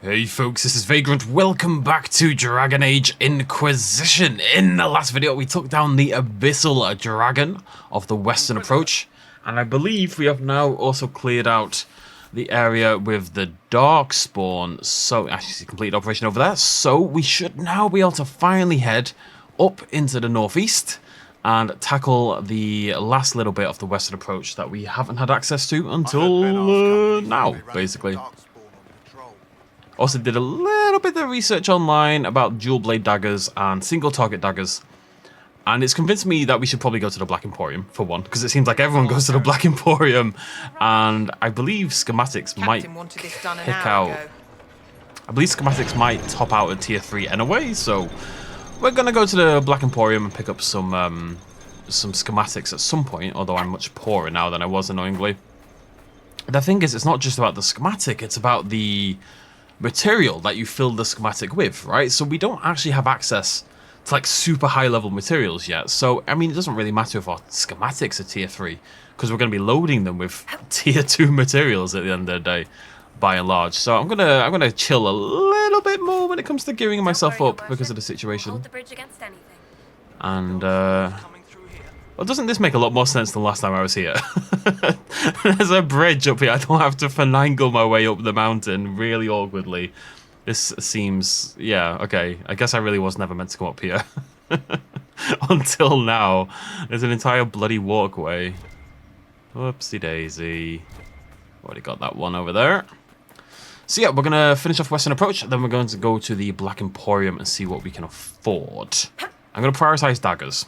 Hey folks, this is Vagrant. Welcome back to Dragon Age Inquisition. In the last video, we took down the Abyssal Dragon of the Western Approach, and I believe we have now also cleared out the area with the Darkspawn. So, actually, complete operation over there. So, we should now be able to finally head up into the northeast and tackle the last little bit of the Western Approach that we haven't had access to until now, basically. Also did a little bit of research online about dual blade daggers and single target daggers, and it's convinced me that we should probably go to the Black Emporium for one, because it seems like everyone goes to the Black Emporium, and I believe schematics might kick out. I believe schematics might top out at tier 3 anyway, so we're gonna go to the Black Emporium and pick up some schematics at some point. Although I'm much poorer now than I was, annoyingly. The thing is, it's not just about the schematic; it's about the material that you fill the schematic with, right? So we don't actually have access to like super high level materials yet. So I mean, it doesn't really matter if our schematics are tier 3, because we're going to be loading them with tier 2 materials at the end of the day, by and large. So I'm gonna chill a little bit more when it comes to gearing myself up because of the situation. Hold the bridge against anything. And well, doesn't this make a lot more sense than last time I was here? There's a bridge up here. I don't have to finagle my way up the mountain really awkwardly. This seems... yeah, okay. I guess I really was never meant to come up here. Until now. There's an entire bloody walkway. Whoopsie daisy. Already got that one over there. So yeah, we're going to finish off Western Approach. Then we're going to go to the Black Emporium and see what we can afford. I'm going to prioritize daggers.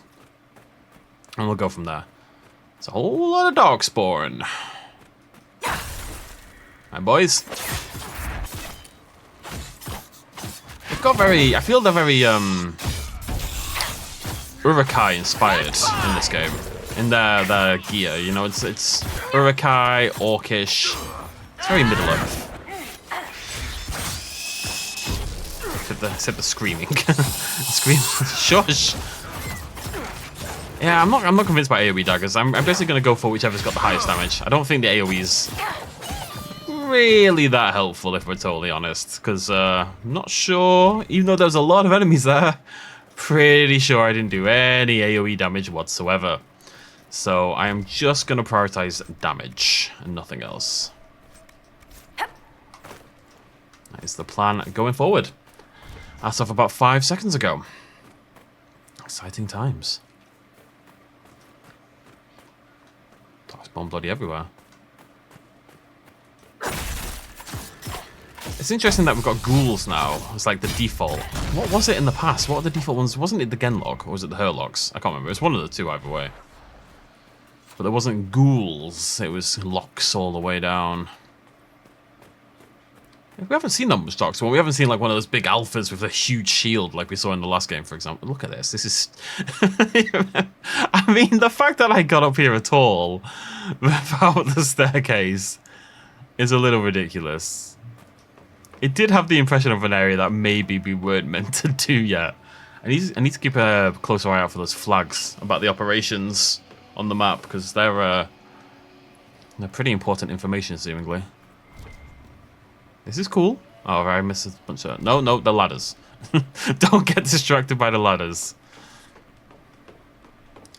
And we'll go from there. It's a whole lot of Darkspawn. Hi, boys. They've got very... I feel they're very, Urukai inspired in this game. In their gear, you know, it's Urukai, Orcish. It's very Middle-earth. Except the screaming. Shush! Yeah, I'm not convinced by AoE daggers. I'm basically going to go for whichever's got the highest damage. I don't think the AoE's really that helpful, if we're totally honest. Because I'm not sure, even though there's a lot of enemies there, pretty sure I didn't do any AoE damage whatsoever. So I am just going to prioritize damage and nothing else. That is the plan going forward. That's off about 5 seconds ago. Exciting times. Darkspawn bloody everywhere. It's interesting that we've got ghouls now. It's like the default. What was it in the past? What are the default ones? Wasn't it the Genlog or was it the Herlogs? I can't remember. It's one of the two either way. But there wasn't ghouls. It was locks all the way down. We haven't seen that much Darkspawn. We haven't seen like one of those big alphas with a huge shield like we saw in the last game, for example. Look at this. This is... I mean, the fact that I got up here at all without the staircase is a little ridiculous. It did have the impression of an area that maybe we weren't meant to do yet. I need to keep a closer eye out for those flags about the operations on the map, because they're pretty important information, seemingly. This is cool. Oh, I missed a bunch of... No, the ladders. Don't get distracted by the ladders.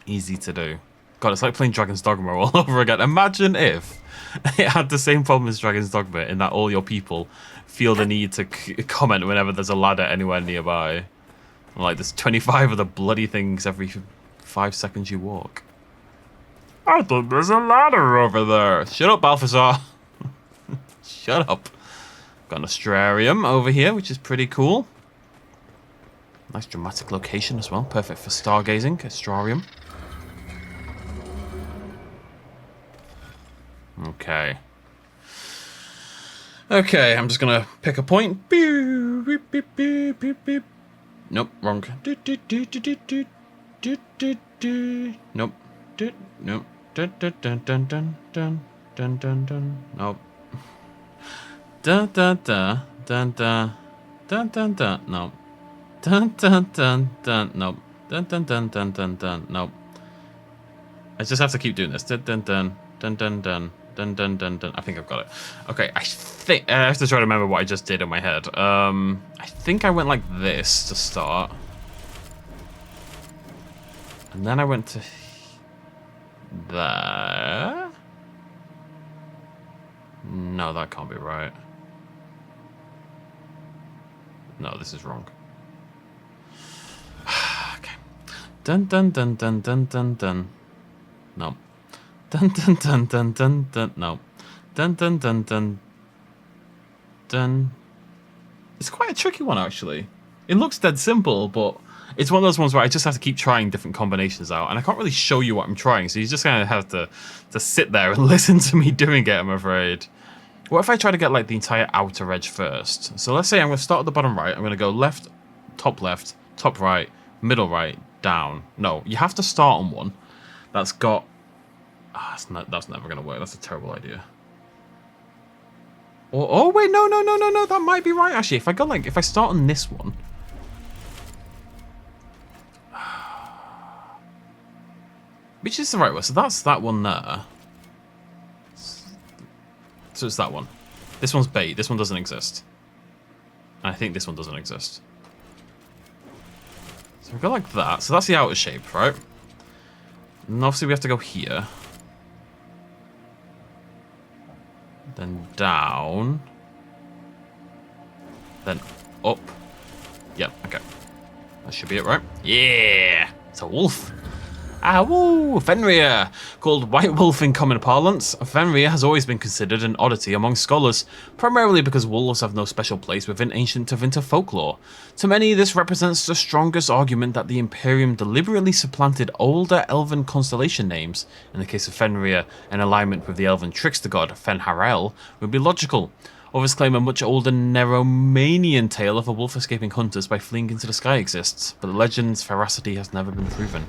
Easy to do. God, it's like playing Dragon's Dogma all over again. Imagine if it had the same problem as Dragon's Dogma, in that all your people feel the need to comment whenever there's a ladder anywhere nearby. Like, there's 25 of the bloody things every 5 seconds you walk. I think there's a ladder over there. Shut up, Balthazar. Shut up. Got an Astrarium over here, which is pretty cool. Nice dramatic location as well. Perfect for stargazing. Astrarium. Okay. Okay, I'm just gonna pick a point. Beep, beep, beep, beep, beep, beep. Nope, wrong. Nope. Nope. Dun dun dun dun dun dun dun dun dun. Nope. Dun dun dun dun dun dun dun dun. Nope. Dun dun dun dun. Nope. Dun dun dun dun dun dun. Nope. I just have to keep doing this. Dun dun dun dun dun dun Dun dun dun dun. I think I've got it. Okay, I think I have to try to remember what I just did in my head. I think I went like this to start, and then I went to there. No, that can't be right. No, this is wrong. Okay. Dun dun dun dun dun dun dun. No. Dun dun dun dun dun dun. No. Dun dun dun dun dun. It's quite a tricky one, actually. It looks dead simple, but it's one of those ones where I just have to keep trying different combinations out, and I can't really show you what I'm trying, so you just kind of have to sit there and listen to me doing it, I'm afraid. What if I try to get like the entire outer edge first? So let's say I'm going to start at the bottom right. I'm going to go left, top right, middle right, down. No, you have to start on one that's got... that's never going to work. That's a terrible idea. Oh wait, no, that might be right actually. If I go like, if I start on this one, which is the right way? So that's that one there. So it's that one. This one's bait. This one doesn't exist. And I think this one doesn't exist. So we go like that. So that's the outer shape, right? And obviously we have to go here. Then down. Then up. Yep, okay. That should be it, right? Yeah! It's a wolf. Ah, woo! Fenrir! Called White Wolf in common parlance, Fenrir has always been considered an oddity among scholars, primarily because wolves have no special place within ancient Tevinter folklore. To many, this represents the strongest argument that the Imperium deliberately supplanted older elven constellation names. In the case of Fenrir, an alignment with the elven trickster god Fenharel would be logical. Others claim a much older Neromanian tale of a wolf escaping hunters by fleeing into the sky exists, but the legend's veracity has never been proven.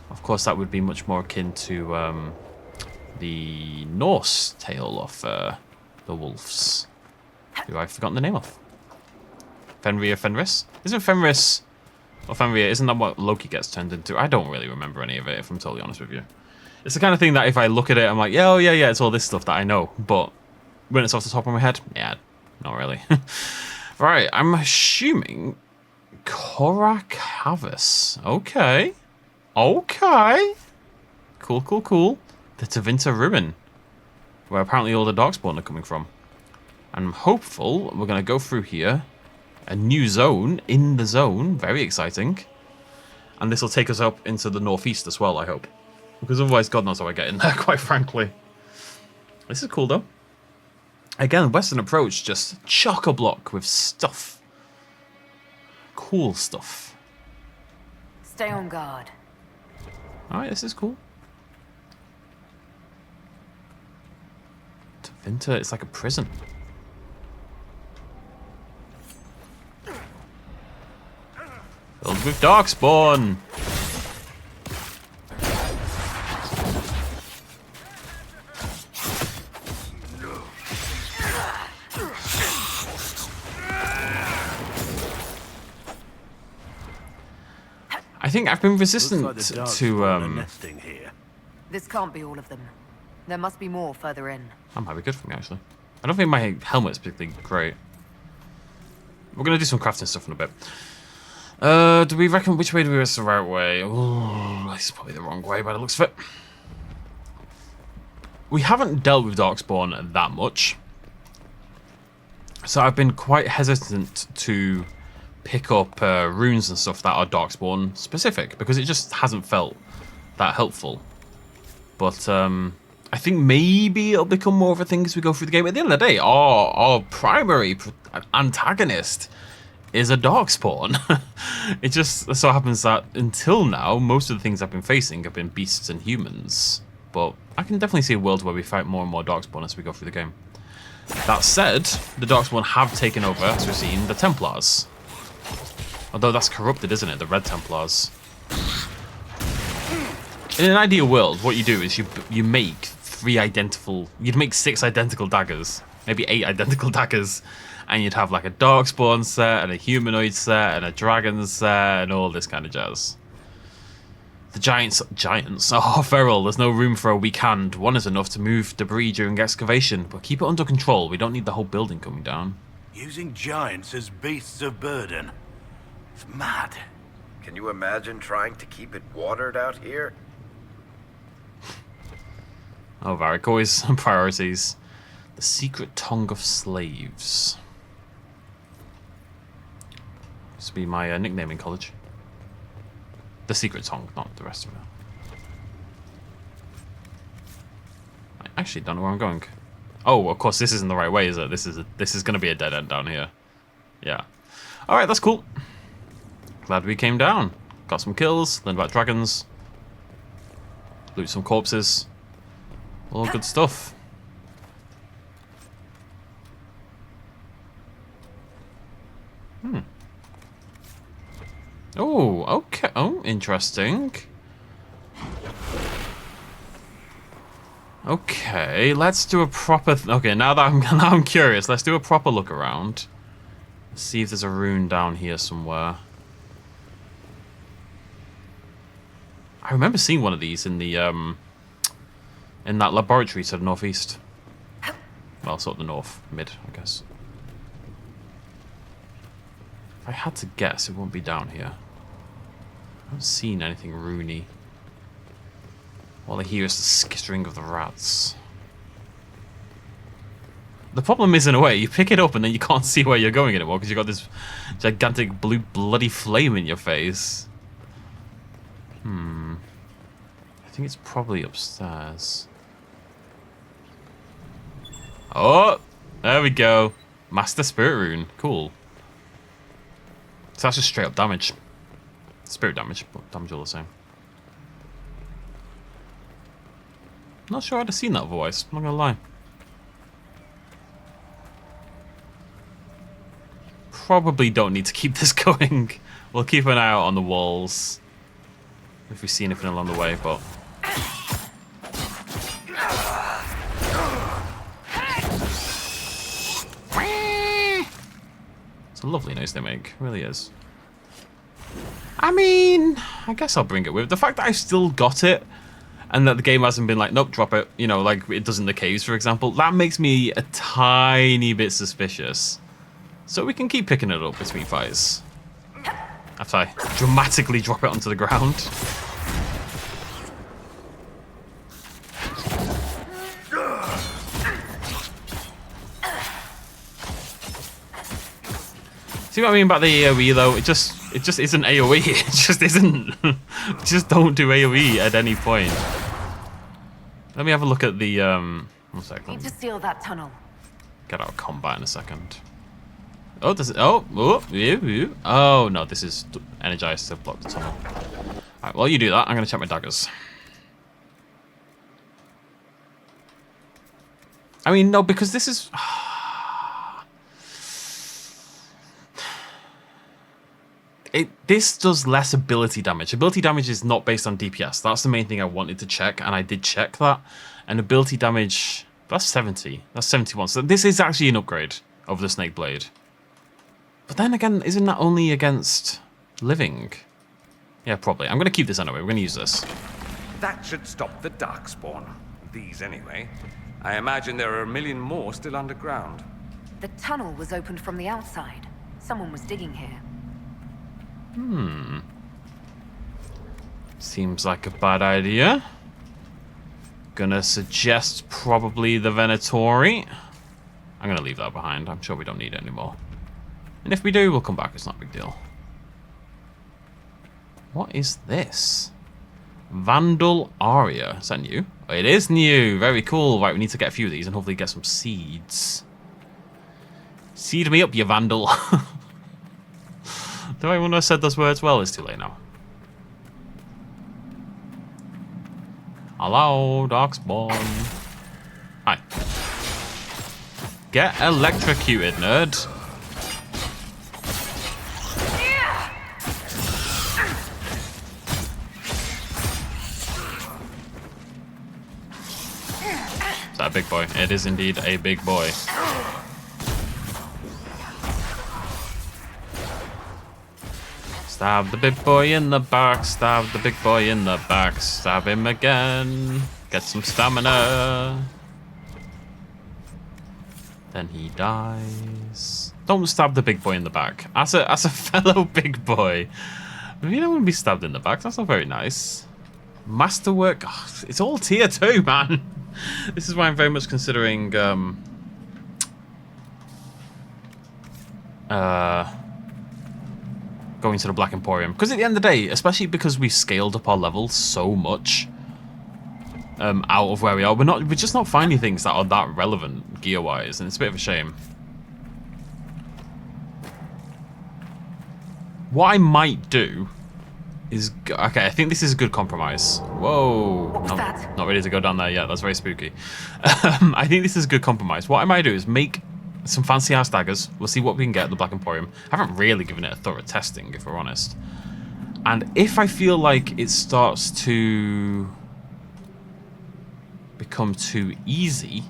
Of course, that would be much more akin to the Norse tale of the wolves, who I've forgotten the name of. Fenris? Isn't Fenris, or Fenrir, isn't that what Loki gets turned into? I don't really remember any of it, if I'm totally honest with you. It's the kind of thing that if I look at it, I'm like, yeah, oh yeah, it's all this stuff that I know. But when it's off the top of my head, yeah, not really. Right, I'm assuming Korakavis. Okay. Okay. Cool. The Tevinter Ruin, where apparently all the Darkspawn are coming from. And I'm hopeful we're going to go through here. A new zone in the zone. Very exciting. And this will take us up into the northeast as well, I hope. Because otherwise, God knows how I get in there, quite frankly. This is cool, though. Again, Western approach, just chock-a-block with stuff. Cool stuff. Stay on guard. Alright, this is cool. Tevinter, it's like a prison. Filled with Darkspawn! I think I've been resistant to This can't be all of them. There must be more further in. That might be good for me, actually. I don't think my helmet's particularly great. We're going to do some crafting stuff in a bit. Do we reckon which way do we rest the right way? Ooh, this is probably the wrong way by the looks of it. We haven't dealt with Darkspawn that much. So I've been quite hesitant to pick up runes and stuff that are Darkspawn specific, because it just hasn't felt that helpful. But I think maybe it'll become more of a thing as we go through the game. At the end of the day, our primary antagonist is a Darkspawn. It just so happens that until now, most of the things I've been facing have been beasts and humans. But I can definitely see a world where we fight more and more Darkspawn as we go through the game. That said, the Darkspawn have taken over, as we've seen, the Templars. Although that's corrupted, isn't it? The Red Templars. In an ideal world, what you do is you make you'd make 6 identical daggers, maybe 8 identical daggers, and you'd have like a Darkspawn set, and a humanoid set, and a dragon set, and all this kind of jazz. The giants are feral. There's no room for a weak hand. One is enough to move debris during excavation, but keep it under control. We don't need the whole building coming down. Using giants as beasts of burden. It's mad. Can you imagine trying to keep it watered out here? Oh, Varric, always priorities. The secret tongue of slaves. Used to be my nickname in college. The secret tongue, not the rest of it. I actually don't know where I'm going. Oh, of course, this isn't the right way, is it? This is going to be a dead end down here. Yeah. All right, that's cool. Glad we came down. Got some kills, learned about dragons. Loot some corpses. All good stuff. Oh, okay. Oh, interesting. Okay, let's do a proper... okay, now I'm curious. Let's do a proper look around. See if there's a rune down here somewhere. I remember seeing one of these in the in that laboratory to the northeast. Well, sort of the north, mid, I guess. If I had to guess, it won't be down here. I haven't seen anything runey. All I hear is the skittering of the rats. The problem is, in a way, you pick it up and then you can't see where you're going anymore because you've got this gigantic blue bloody flame in your face. I think it's probably upstairs. Oh! There we go. Master Spirit Rune. Cool. So that's just straight up damage. Spirit damage, but damage all the same. Not sure I'd have seen that otherwise, I'm not gonna lie. Probably don't need to keep this going. We'll keep an eye out on the walls if we see anything along the way, but... it's a lovely noise they make, it really is. I mean, I guess I'll bring it with. The fact that I've still got it, and that the game hasn't been like, nope, drop it, you know, like it does in the caves, for example, that makes me a tiny bit suspicious. So we can keep picking it up between fights. After I dramatically drop it onto the ground. See what I mean about the AoE though? It just isn't AoE. It just isn't. Just don't do AoE at any point. Let me have a look at the 1 second. Need to seal that tunnel. Get out of combat in a second. Oh, does it? Oh, oh no, this is energized to block the tunnel. Alright, while you do that, I'm gonna check my daggers. I mean, no, because this is... this does less ability damage. Ability damage is not based on DPS. That's the main thing I wanted to check, and I did check that. And ability damage, that's 70. That's 71. So this is actually an upgrade over the Snake Blade. But then again, isn't that only against living? Yeah, probably. I'm going to keep this anyway. We're going to use this. That should stop the Darkspawn. These, anyway. I imagine there are a million more still underground. The tunnel was opened from the outside. Someone was digging here. Seems like a bad idea. Gonna suggest probably the Venatori. I'm gonna leave that behind. I'm sure we don't need it anymore. And if we do, we'll come back. It's not a big deal. What is this? Vandal Aria. Is that new? Oh, it is new. Very cool. Right, we need to get a few of these and hopefully get some seeds. Seed me up, you Vandal. Do I want to have said those words? Well, it's too late now. Hello, Darkspawn. Hi. Get electrocuted, nerd. Is that a big boy? It is indeed a big boy. Stab the big boy in the back, stab the big boy in the back, stab him again. Get some stamina. Then he dies. Don't stab the big boy in the back. As a fellow big boy, you don't want to be stabbed in the back. That's not very nice. Masterwork. Oh, it's all tier 2, man. This is why I'm very much considering going to the Black Emporium, because at the end of the day, especially because we've scaled up our levels so much out of where we are, we're just not finding things that are that relevant gear wise, and it's a bit of a shame. What I might do is okay, I think this is a good compromise. Whoa, What was that? Not ready to go down there yet. That's very spooky. I think this is a good compromise. What I might do is make some fancy ass daggers. We'll see what we can get at the Black Emporium. I haven't really given it a thorough testing, if we're honest. And if I feel like it starts to become too easy,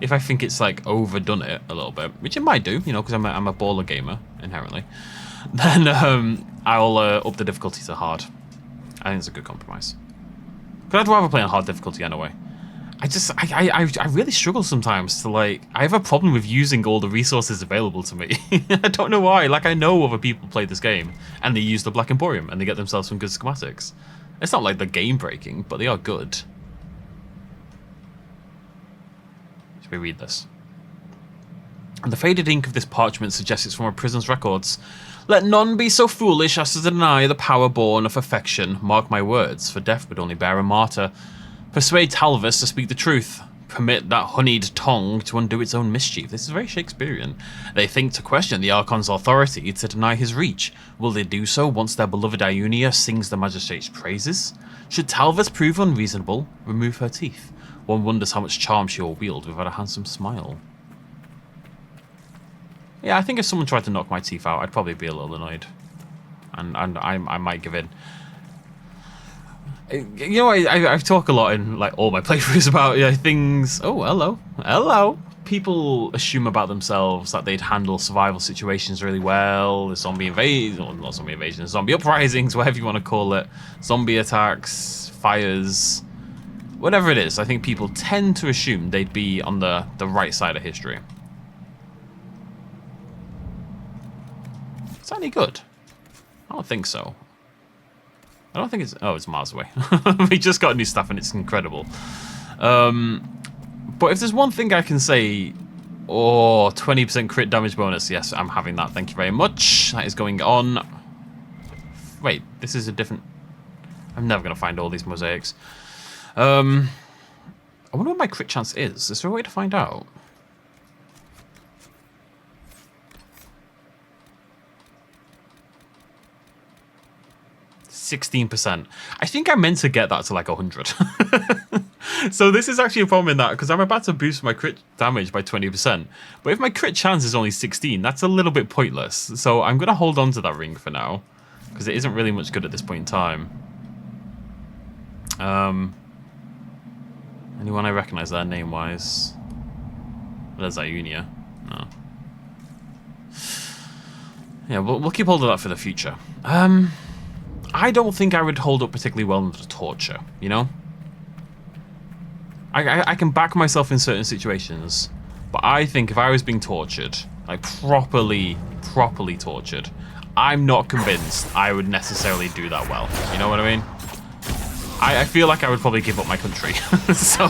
if I think it's like overdone it a little bit, which it might do, you know, because I'm a baller gamer inherently, then I'll up the difficulty to hard. I think it's a good compromise. But I'd rather play on hard difficulty anyway. I really struggle sometimes to, like, I have a problem with using all the resources available to me. I don't know why. Like, I know other people play this game and they use the Black Emporium and they get themselves some good schematics. It's not like they're game breaking, but they are good. Should we read this? And the faded ink of this parchment suggests it's from a prison's records. Let none be so foolish as to deny the power born of affection. Mark my words, for death would only bear a martyr. Persuade Talvis to speak the truth. Permit that honeyed tongue to undo its own mischief. This is very Shakespearean. They think to question the Archon's authority, to deny his reach. Will they do so once their beloved Iunia sings the magistrate's praises? Should Talvis prove unreasonable, remove her teeth. One wonders how much charm she will wield without a handsome smile. Yeah, I think if someone tried to knock my teeth out, I'd probably be a little annoyed. And I might give in. You know, I talk a lot in like all my playthroughs about things. Oh, hello. People assume about themselves that they'd handle survival situations really well. The zombie invasion, or not zombie invasion, zombie uprisings, whatever you want to call it, zombie attacks, fires, whatever it is. I think people tend to assume they'd be on the right side of history. Is that any good? I don't think so. I don't think it's... Oh, it's miles away. We just got new stuff and it's incredible. But if there's one thing I can say... Oh, 20% crit damage bonus. Yes, I'm having that. Thank you very much. That is going on. Wait, this is a different... I'm never going to find all these mosaics. I wonder what my crit chance is. Is there a way to find out? %. I think I meant to get that to like 100. So this is actually a problem in that, because I'm about to boost my crit damage by 20%. But if my crit chance is only 16, that's a little bit pointless. So I'm going to hold on to that ring for now, because it isn't really much good at this point in time. Anyone I recognize there name-wise? There's Iunia. No. Yeah, we'll keep hold of that for the future. I don't think I would hold up particularly well under torture, you know? I can back myself in certain situations, but I think if I was being tortured, like properly tortured, I'm not convinced I would necessarily do that well. You know what I mean? I feel like I would probably give up my country. So,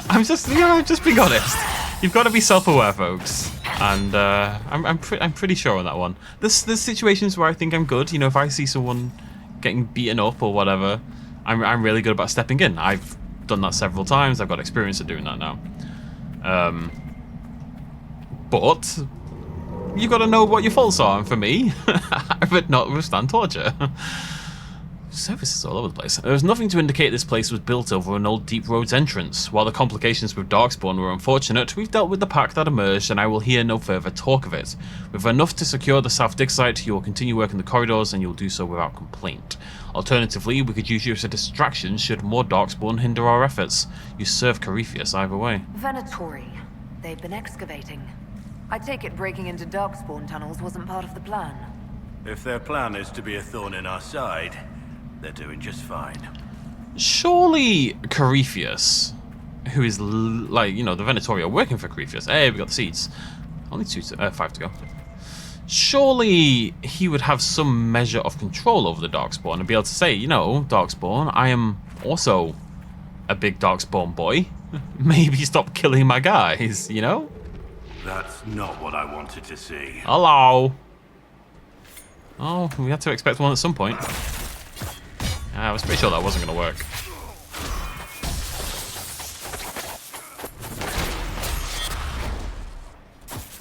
I'm just being honest. You've got to be self-aware, folks. And I'm pretty sure on that one. There's situations where I think I'm good. You know, if I see someone getting beaten up or whatever, I'm really good about stepping in. I've done that several times. I've got experience of doing that now. But you've got to know what your faults are. And for me, I would not withstand torture. Services all over the place. There was nothing to indicate this place was built over an old Deep Roads entrance. While the complications with Darkspawn were unfortunate, we've dealt with the pack that emerged, and I will hear no further talk of it. With enough to secure the South Dig site, you will continue working the corridors, and you'll do so without complaint. Alternatively, we could use you as a distraction should more Darkspawn hinder our efforts. You serve Corypheus either way. Venatori. They've been excavating. I take it breaking into Darkspawn tunnels wasn't part of the plan. If their plan is to be a thorn in our side, they're doing just fine. Surely Corypheus, who is like, you know, the Venatori are working for Corypheus. Hey, we got the seeds. Only 5 to go. Surely he would have some measure of control over the Darkspawn and be able to say, you know, Darkspawn, I am also a big Darkspawn boy. Maybe stop killing my guys, you know? That's not what I wanted to see. Hello. Oh, we had to expect one at some point. I was pretty sure that wasn't going to work.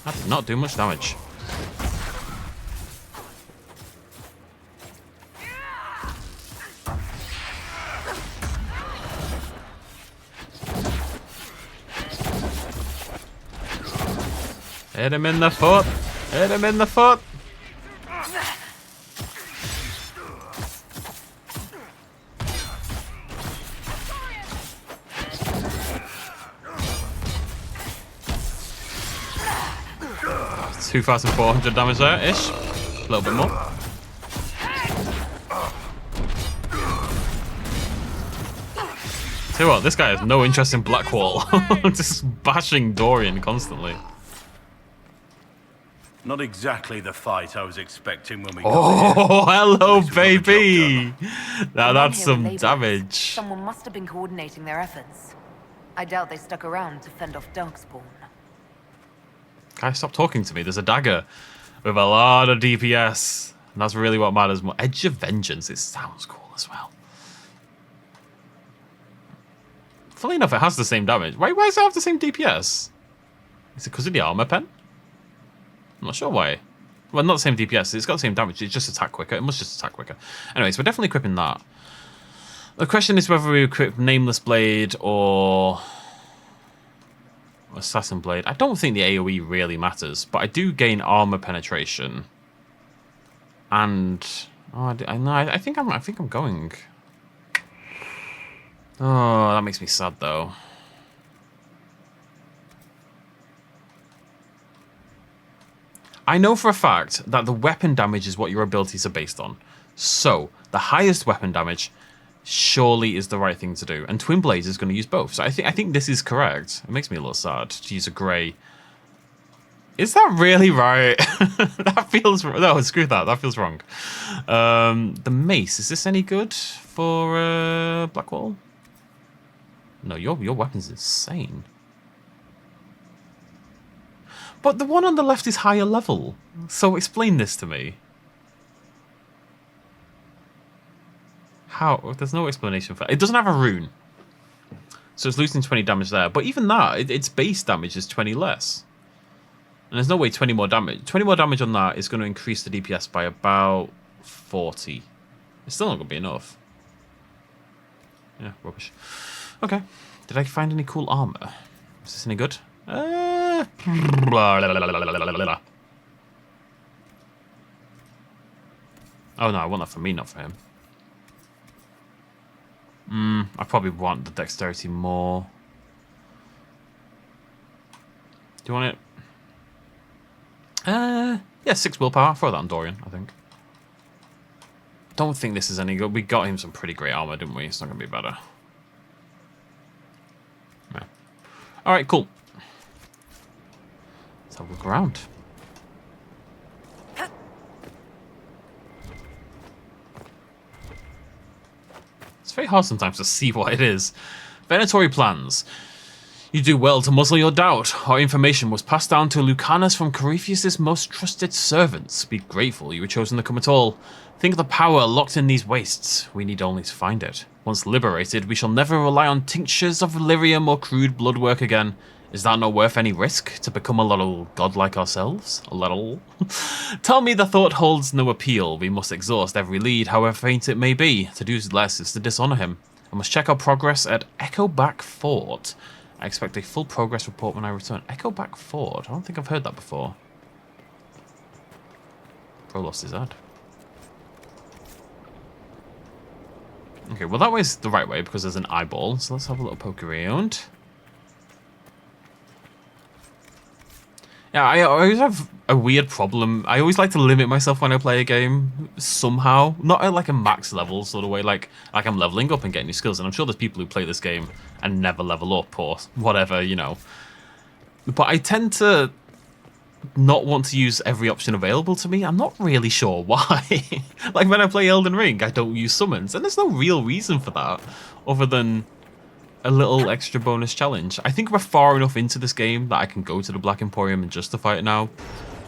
That did not do much damage. Hit him in the foot! Hit him in the foot! It's 2,400 damage there, ish. A little bit more. Tell you what, this guy has no interest in Blackwall. Just bashing Dorian constantly. Not exactly the fight I was expecting when we got Oh, hello, Nice rubber baby! job Now The men that's here were some laborers. damage. Someone must have been coordinating their efforts. I doubt they stuck around to fend off Darkspawn. Guys, stop talking to me. There's a dagger with a lot of DPS. And that's really what matters more. Edge of Vengeance. It sounds cool as well. Funnily enough, it has the same damage. Why does it have the same DPS? Is it because of the armor pen? I'm not sure why. Well, not the same DPS. It's got the same damage. It's just attack quicker. It must just attack quicker. Anyways, we're definitely equipping that. The question is whether we equip Nameless Blade or Assassin Blade. I don't think the AoE really matters, but I do gain armor penetration. And I think I'm going. Oh, that makes me sad though. I know for a fact that the weapon damage is what your abilities are based on. So, the highest weapon damage surely is the right thing to do. And Twin Blades is going to use both. So I think this is correct. It makes me a little sad to use a grey. Is that really right? That feels... No, screw that. That feels wrong. The mace. Is this any good for Blackwall? No, your weapon's insane. But the one on the left is higher level. So explain this to me. How? There's no explanation for it. It doesn't have a rune. So it's losing 20 damage there. But even that, its base damage is 20 less. And there's no way 20 more damage. 20 more damage on that is going to increase the DPS by about 40. It's still not going to be enough. Yeah, rubbish. Okay. Did I find any cool armor? Is this any good? Oh no, I want that for me, not for him. I probably want the dexterity more. Do you want it? Yeah, 6 willpower. Throw that on Dorian, I think. Don't think this is any good. We got him some pretty great armor, didn't we? It's not going to be better. Yeah. Alright, cool. Let's have a look around. It's very hard sometimes to see what it is. Venatori plans. You do well to muzzle your doubt. Our information was passed down to Lucanus from Corypheus' most trusted servants. Be grateful you were chosen to come at all. Think of the power locked in these wastes. We need only to find it. Once liberated, we shall never rely on tinctures of lyrium or crude blood work again. Is that not worth any risk, to become a little godlike ourselves? A little? Tell me the thought holds no appeal. We must exhaust every lead, however faint it may be. To do less is to dishonor him. I must check our progress at Echoback Fort. I expect a full progress report when I return. Echoback Fort? I don't think I've heard that before. Bro lost his head. Okay, well that way's the right way because there's an eyeball. So let's have a little poke around. Yeah, Yeah, I always have a weird problem. I always like to limit myself when I play a game somehow. Not at like a max level sort of way, like I'm leveling up and getting new skills. And I'm sure there's people who play this game and never level up or whatever, you know. But I tend to not want to use every option available to me. I'm not really sure why. Like when I play Elden Ring, I don't use summons. And there's no real reason for that other than a little extra bonus challenge. I think we're far enough into this game that I can go to the Black Emporium and justify it now.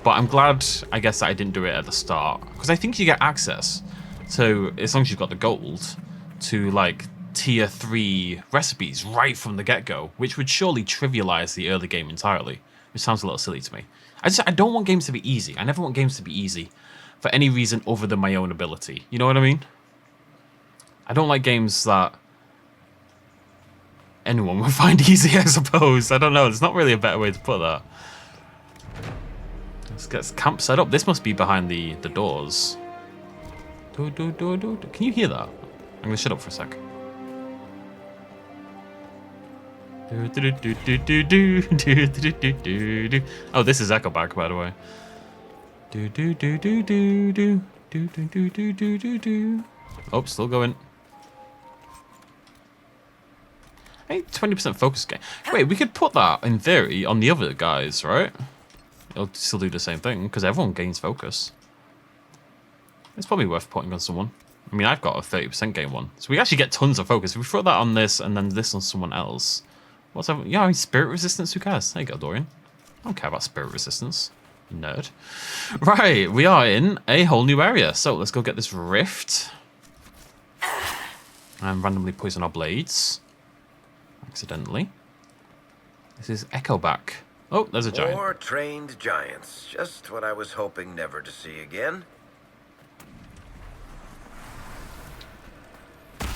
But I'm glad, I guess, that I didn't do it at the start. Because I think you get access to, as long as you've got the gold, to like tier 3 recipes right from the get-go, which would surely trivialize the early game entirely. Which sounds a little silly to me. I don't want games to be easy. I never want games to be easy for any reason other than my own ability. You know what I mean? I don't like games that anyone would find easy, I suppose. I don't know. There's not really a better way to put that. Let's get camp set up. This must be behind the doors. Can you hear that? I'm going to shut up for a sec. Oh, this is Echo Back, by the way. Oh, still going. Hey, 20% focus gain. Wait, we could put that, in theory, on the other guys, right? It'll still do the same thing, because everyone gains focus. It's probably worth putting on someone. I mean, I've got a 30% gain one. So we actually get tons of focus. If we throw that on this, and then this on someone else. What's that? Yeah, I mean, spirit resistance, who cares? There you go, Dorian. I don't care about spirit resistance. Nerd. Right, we are in a whole new area. So let's go get this rift. And randomly poison our blades. Accidentally. This is Echo Back. Oh, there's a giant. More trained giants. Just what I was hoping never to see again. I'm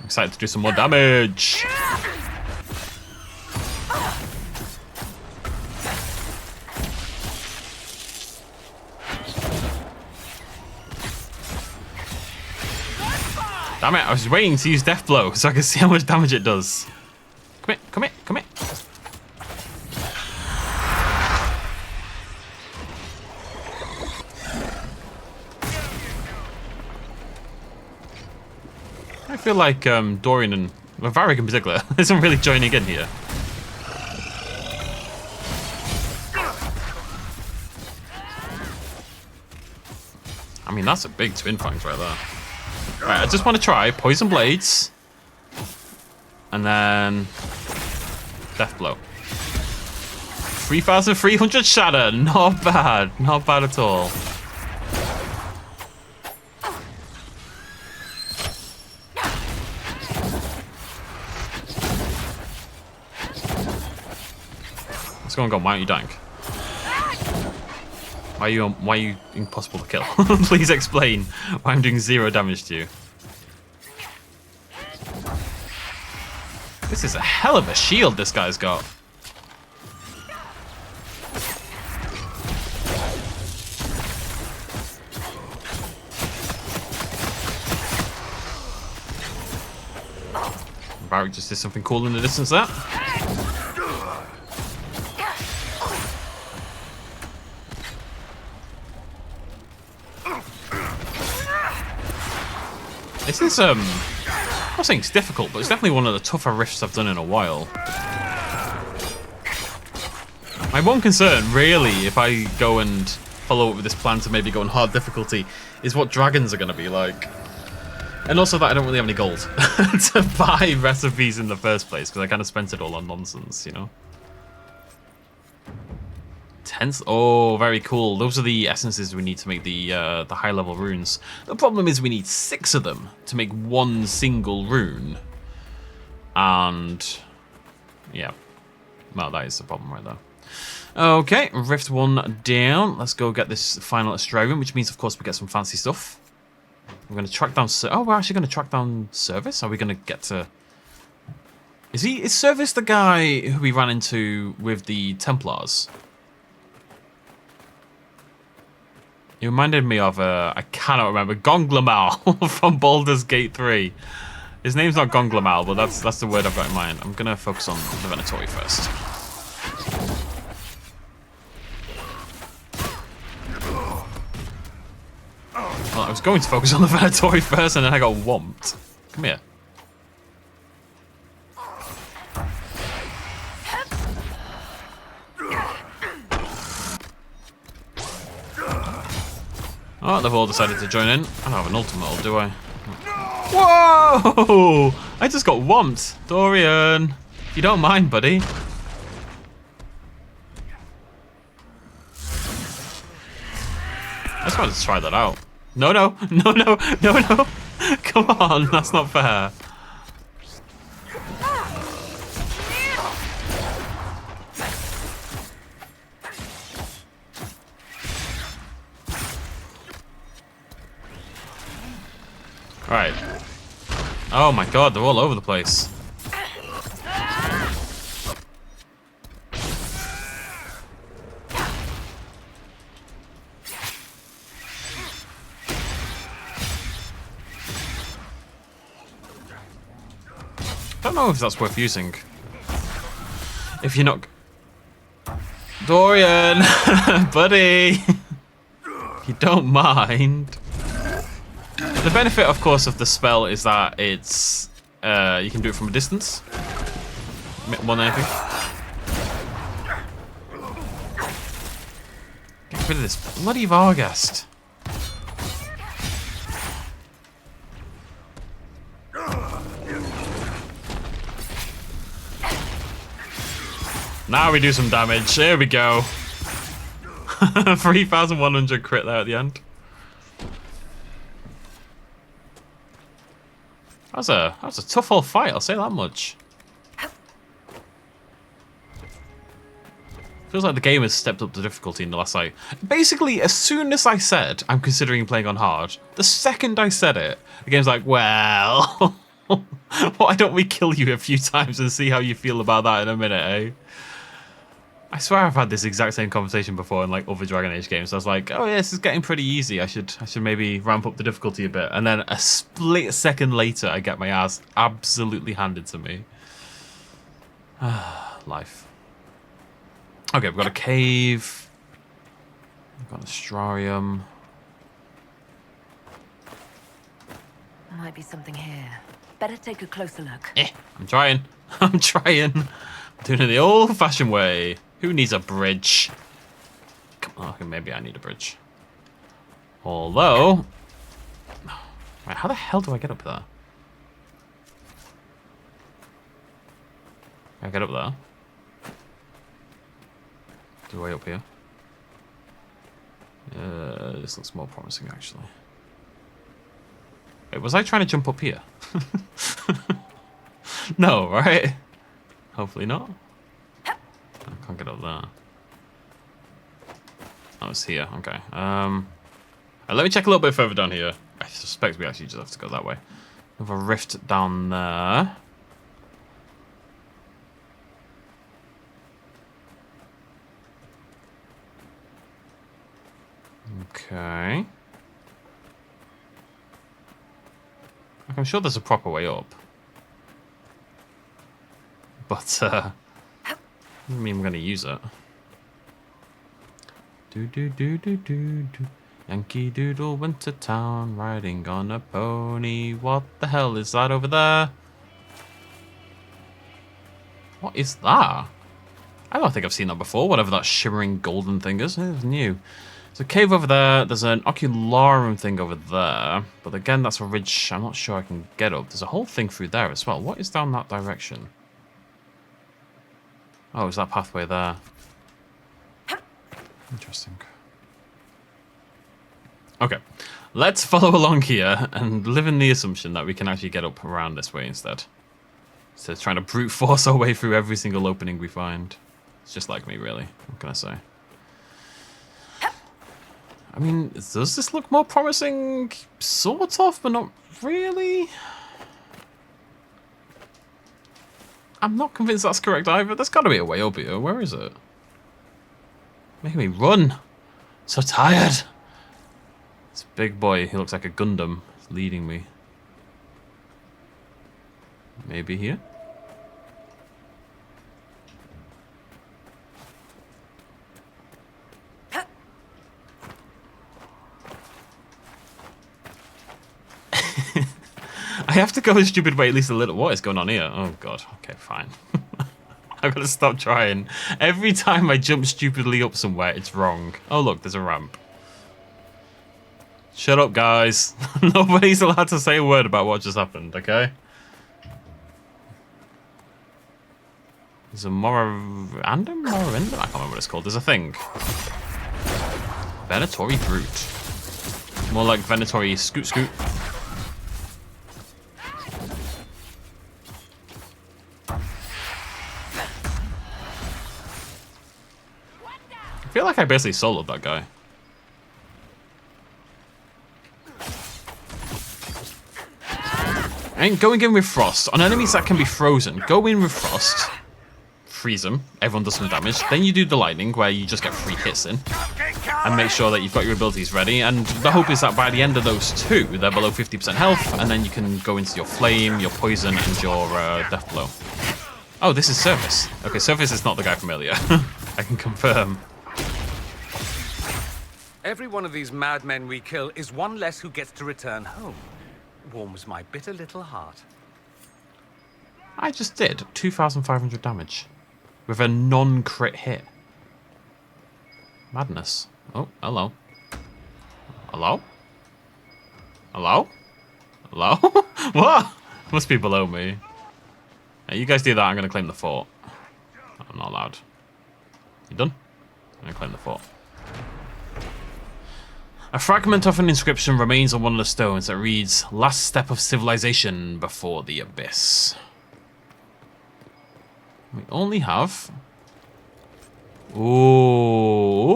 excited to do some more damage. Damn it, I was waiting to use Death Blow so I could see how much damage it does. Come here, come here, come here. I feel like Dorian and Varric in particular isn't really joining in here. I mean, that's a big twin fangs right there. Right, I just want to try Poison Blades. And then Death Blow. 3,300 Shatter. Not bad. Not bad at all. What's going on? Why aren't you dying? Why are you impossible to kill? Please explain why I'm doing 0 damage to you. This is a hell of a shield this guy's got. Varric just did something cool in the distance there. This is, I'm not saying it's difficult, but it's definitely one of the tougher rifts I've done in a while. My one concern, really, if I go and follow up with this plan to maybe go on hard difficulty, is what dragons are going to be like. And also that I don't really have any gold to buy recipes in the first place, because I kind of spent it all on nonsense, you know? Tense. Oh, very cool. Those are the essences we need to make the high-level runes. The problem is we need 6 of them to make one single rune. And yeah, well, that is the problem right there. Okay, Rift 1 down. Let's go get this final Astrarian, which means, of course, we get some fancy stuff. We're going to track down... Oh, we're actually going to track down Service? Are we going to get to... Is Service the guy who we ran into with the Templars? He reminded me of, I cannot remember, Gonglamal from Baldur's Gate 3. His name's not Gonglamal, but that's the word I've got in mind. I'm going to focus on the Venatori first. Well, I was going to focus on the Venatori first, and then I got whomped. Come here. Oh, they've all decided to join in. I don't have an ultimate, do I? Whoa! I just got whomped. Dorian, if you don't mind, buddy. I just wanted to try that out. No, no, no, no, no, no. Come on, that's not fair. Right. Oh my god, they're all over the place. I don't know if that's worth using. If you're not... Dorian! Buddy! You don't mind. The benefit, of course, of the spell is that it's... you can do it from a distance. More than anything. Get rid of this bloody Varghest. Now we do some damage. Here we go. 3,100 crit there at the end. That was a tough old fight, I'll say that much. Feels like the game has stepped up the difficulty in the last fight. Basically, as soon as I said I'm considering playing on hard, the second I said it, the game's like, well, why don't we kill you a few times and see how you feel about that in a minute, eh? I swear I've had this exact same conversation before in like other Dragon Age games. I was like, oh yeah, this is getting pretty easy. I should maybe ramp up the difficulty a bit. And then a split second later, I get my ass absolutely handed to me. Life. Okay, we've got a cave. We've got a Astrarium. Might be something here. Better take a closer look. I'm trying. I'm trying. I'm doing it the old-fashioned way. Who needs a bridge? Come on, okay, maybe I need a bridge. Although... Right, how the hell do I get up there? Can I get up there? Do I up here? This looks more promising, actually. Wait, was I trying to jump up here? No, right? Hopefully not. I can't get up there. Oh, it's here. Okay. Let me check a little bit further down here. I suspect we actually just have to go that way. We have a rift down there. Okay. I'm sure there's a proper way up. But, doesn't mean I'm gonna use it. Do. Yankee Doodle went to town riding on a pony. What the hell is that over there? What is that? I don't think I've seen that before, whatever that shimmering golden thing is. It's new. There's a cave over there. There's an ocularum thing over there. But again, that's a ridge I'm not sure I can get up. There's a whole thing through there as well. What is down that direction? Oh, is that pathway there? Interesting. Okay, let's follow along here and live in the assumption that we can actually get up around this way instead. Instead of trying to brute force our way through every single opening we find. It's just like me, really. What can I say? I mean, does this look more promising? Sort of, but not really. I'm not convinced that's correct either. There's got to be a way up here. Where is it? Making me run. So tired. This big boy, he looks like a Gundam. He's leading me. Maybe here? I have to go a stupid way at least a little. What is going on here? Oh god. Okay, fine. I've got to stop trying. Every time I jump stupidly up somewhere, it's wrong. Oh look, there's a ramp. Shut up, guys. Nobody's allowed to say a word about what just happened, okay? There's a Morandum? Morandum? I can't remember what it's called. There's a thing. Venatori Brute. More like Venatori Scoot Scoot. I feel like I basically soloed that guy. And going in with Frost. On enemies that can be frozen, go in with Frost. Freeze them. Everyone does some damage. Then you do the lightning, where you just get 3 hits in. And make sure that you've got your abilities ready. And the hope is that by the end of those 2, they're below 50% health. And then you can go into your flame, your poison, and your death blow. Oh, this is Service. Okay, Service is not the guy from earlier. I can confirm. Every one of these madmen we kill is one less who gets to return home. Warms my bitter little heart. I just did 2,500 damage with a non-crit hit. Madness. Oh, hello. Hello? Hello? Hello? What? Must be below me. Hey, you guys do that, I'm going to claim the fort. I'm not allowed. You done? I'm going to claim the fort. A fragment of an inscription remains on one of the stones that reads, "Last step of civilization before the abyss." We only have... Oh,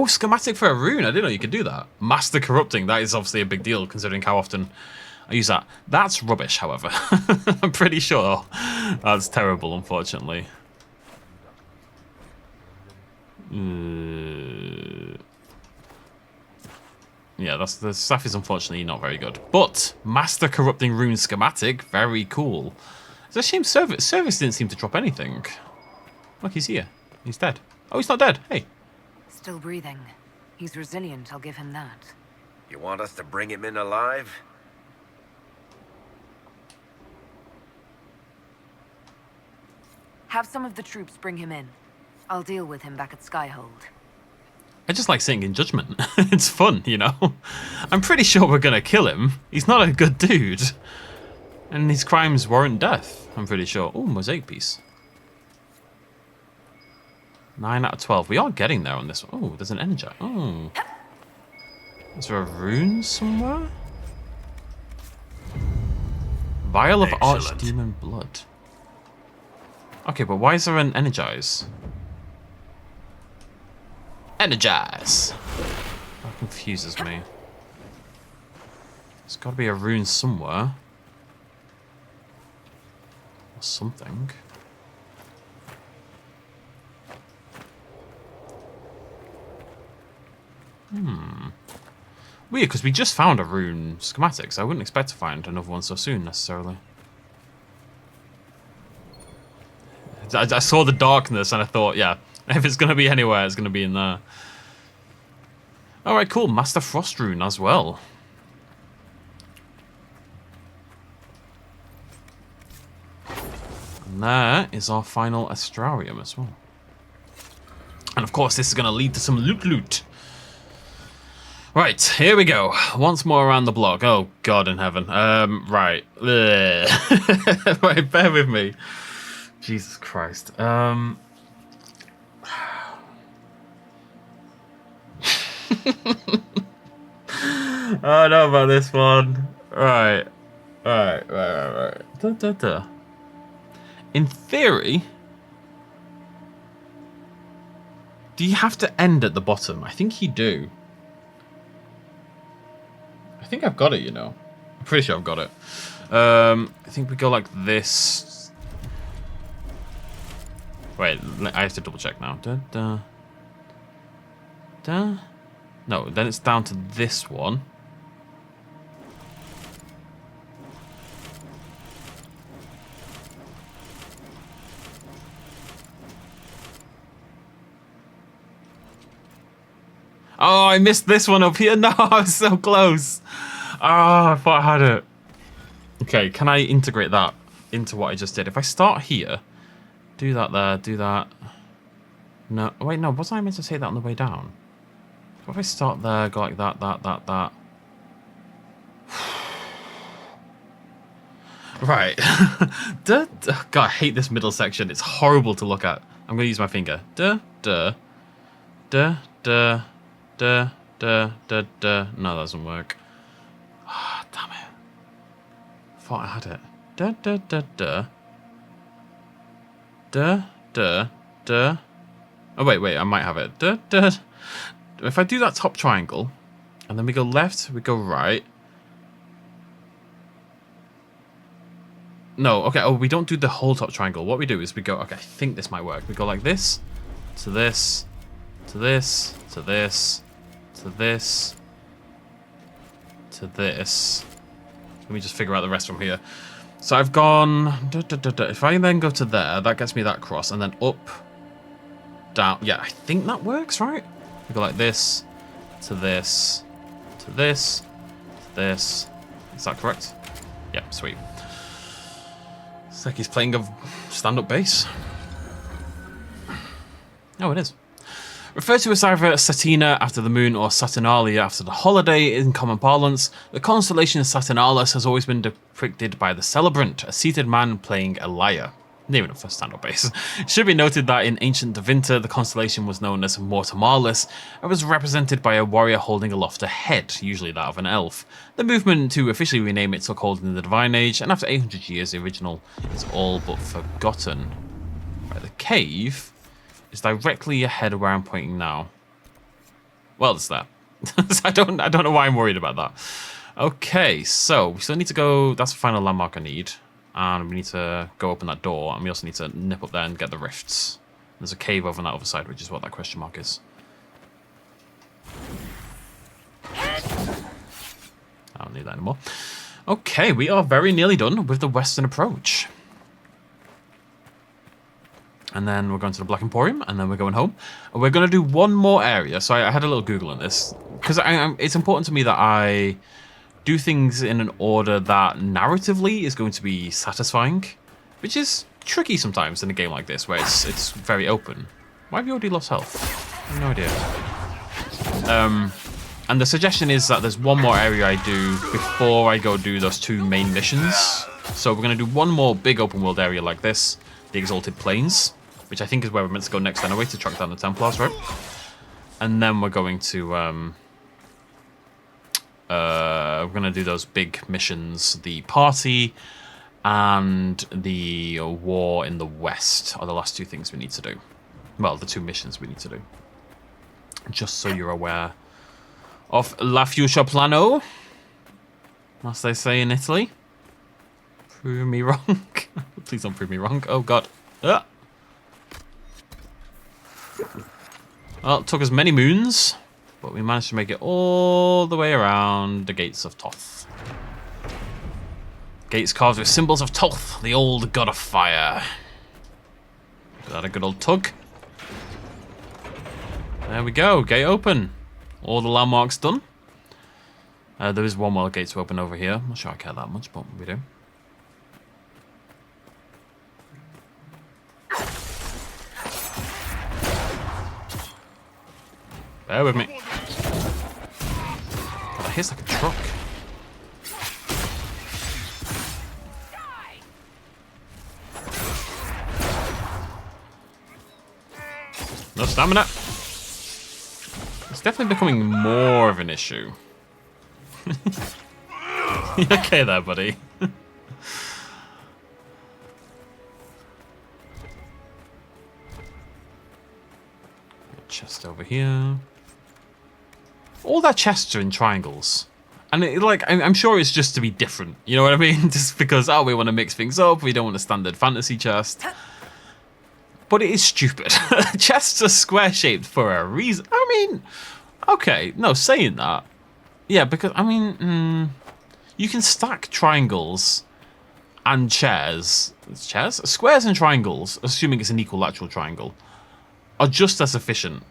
schematic for a rune. I didn't know you could do that. Master Corrupting. That is obviously a big deal considering how often I use that. That's rubbish, however. I'm pretty sure that's terrible, unfortunately. Yeah, the stuff is unfortunately not very good. But Master Corrupting Rune Schematic, very cool. It's a shame Service didn't seem to drop anything. Look, he's here. He's dead. Oh, he's not dead. Hey. Still breathing. He's resilient, I'll give him that. You want us to bring him in alive? Have some of the troops bring him in. I'll deal with him back at Skyhold. I just like sitting in judgment. It's fun, you know? I'm pretty sure we're gonna kill him. He's not a good dude. And his crimes warrant death, I'm pretty sure. Oh, mosaic piece. 9 out of 12. We are getting there on this one. Oh, there's an energize. Oh. Is there a rune somewhere? Vial of Archdemon Blood. Okay, but why is there an energize? Energize! That confuses me. There's got to be a rune somewhere. Or something. Weird, because we just found a rune schematic, so I wouldn't expect to find another one so soon, necessarily. I saw the darkness and I thought, yeah, if it's going to be anywhere, it's going to be in there. Alright, cool. Master Frost Rune as well. And there is our final Astrarium as well. And of course, this is going to lead to some loot. Right, here we go. Once more around the block. Oh, God in heaven. Right. Right, bear with me. Jesus Christ. I don't know about this one. Right. In theory, do you have to end at the bottom? I think you do. I think I've got it, you know. I'm pretty sure I've got it. I think we go like this. Wait, I have to double check now. No, then it's down to this one. Oh, I missed this one up here. No, I was so close. Oh, I thought I had it. Okay, can I integrate that into what I just did? If I start here, do that there, do that. No, wait, no, wasn't I meant to say that on the way down? What if I start there, go like that, that? Right. God, I hate this middle section. It's horrible to look at. I'm going to use my finger. No, that doesn't work. Ah, damn it. Thought I had it. Oh, wait, I might have it. If I do that top triangle, and then we go left, we go right. No, okay, oh, we don't do the whole top triangle. What we do is we go, okay, I think this might work. We go like this, to this, to this, to this, to this, to this. Let me just figure out the rest from here. So I've gone, if I then go to there, that gets me that cross, and then up, down. Yeah, I think that works, right? We go like this, to this, to this, to this. Is that correct? Yeah, sweet. It's like he's playing a stand-up bass. Oh, it is. Referred to as either Satina after the moon or Saturnalia after the holiday in common parlance, the constellation Saturnalis has always been depicted by the celebrant, a seated man playing a lyre. Near enough for stand-up bass. It should be noted that in ancient Devinter, the constellation was known as Mortimalis and was represented by a warrior holding aloft a head, usually that of an elf. The movement to officially rename it took hold in the Divine Age, and after 800 years, the original is all but forgotten. Right, the cave is directly ahead of where I'm pointing now. Well, it's there. I don't know why I'm worried about that. Okay, so we still need to go. That's the final landmark I need. And we need to go open that door, and we also need to nip up there and get the rifts. There's a cave over on that other side, which is what that question mark is. I don't need that anymore. Okay, we are very nearly done with the western approach. And then we're going to the Black Emporium, and then we're going home. And we're going to do one more area. So I had a little Google on this, because it's important to me that I do things in an order that narratively is going to be satisfying, which is tricky sometimes in a game like this, where it's very open. Why have you already lost health? I have no idea. And the suggestion is that there's one more area I do before I go do those two main missions. So we're going to do one more big open world area like this, the Exalted Plains, which I think is where we're meant to go next anyway, to track down the Templars, right? And then we're going to we're going to do those big missions, the party and the war in the west are the last two things we need to do. Well, the two missions we need to do. Just so you're aware of La Future Plano, as they say in Italy. Prove me wrong. Please don't prove me wrong. Oh, God. Well, it took us many moons, but we managed to make it all the way around the gates of Toth. Gates carved with symbols of Toth, the old god of fire. Is that a good old tug? There we go, gate open. All the landmarks done. There is one more gate to open over here. I'm not sure I care that much, but we do. Bear with me. Oh, that hits like a truck. No stamina. It's definitely becoming more of an issue. You okay there, buddy? Chest over here. All that chests are in triangles. And I'm sure it's just to be different. You know what I mean? Just because, we want to mix things up. We don't want a standard fantasy chest. But it is stupid. Chests are square-shaped for a reason. I mean, okay, no, saying that. Yeah, because, you can stack triangles and chairs. Chairs? Squares and triangles, assuming it's an equilateral triangle, are just as efficient.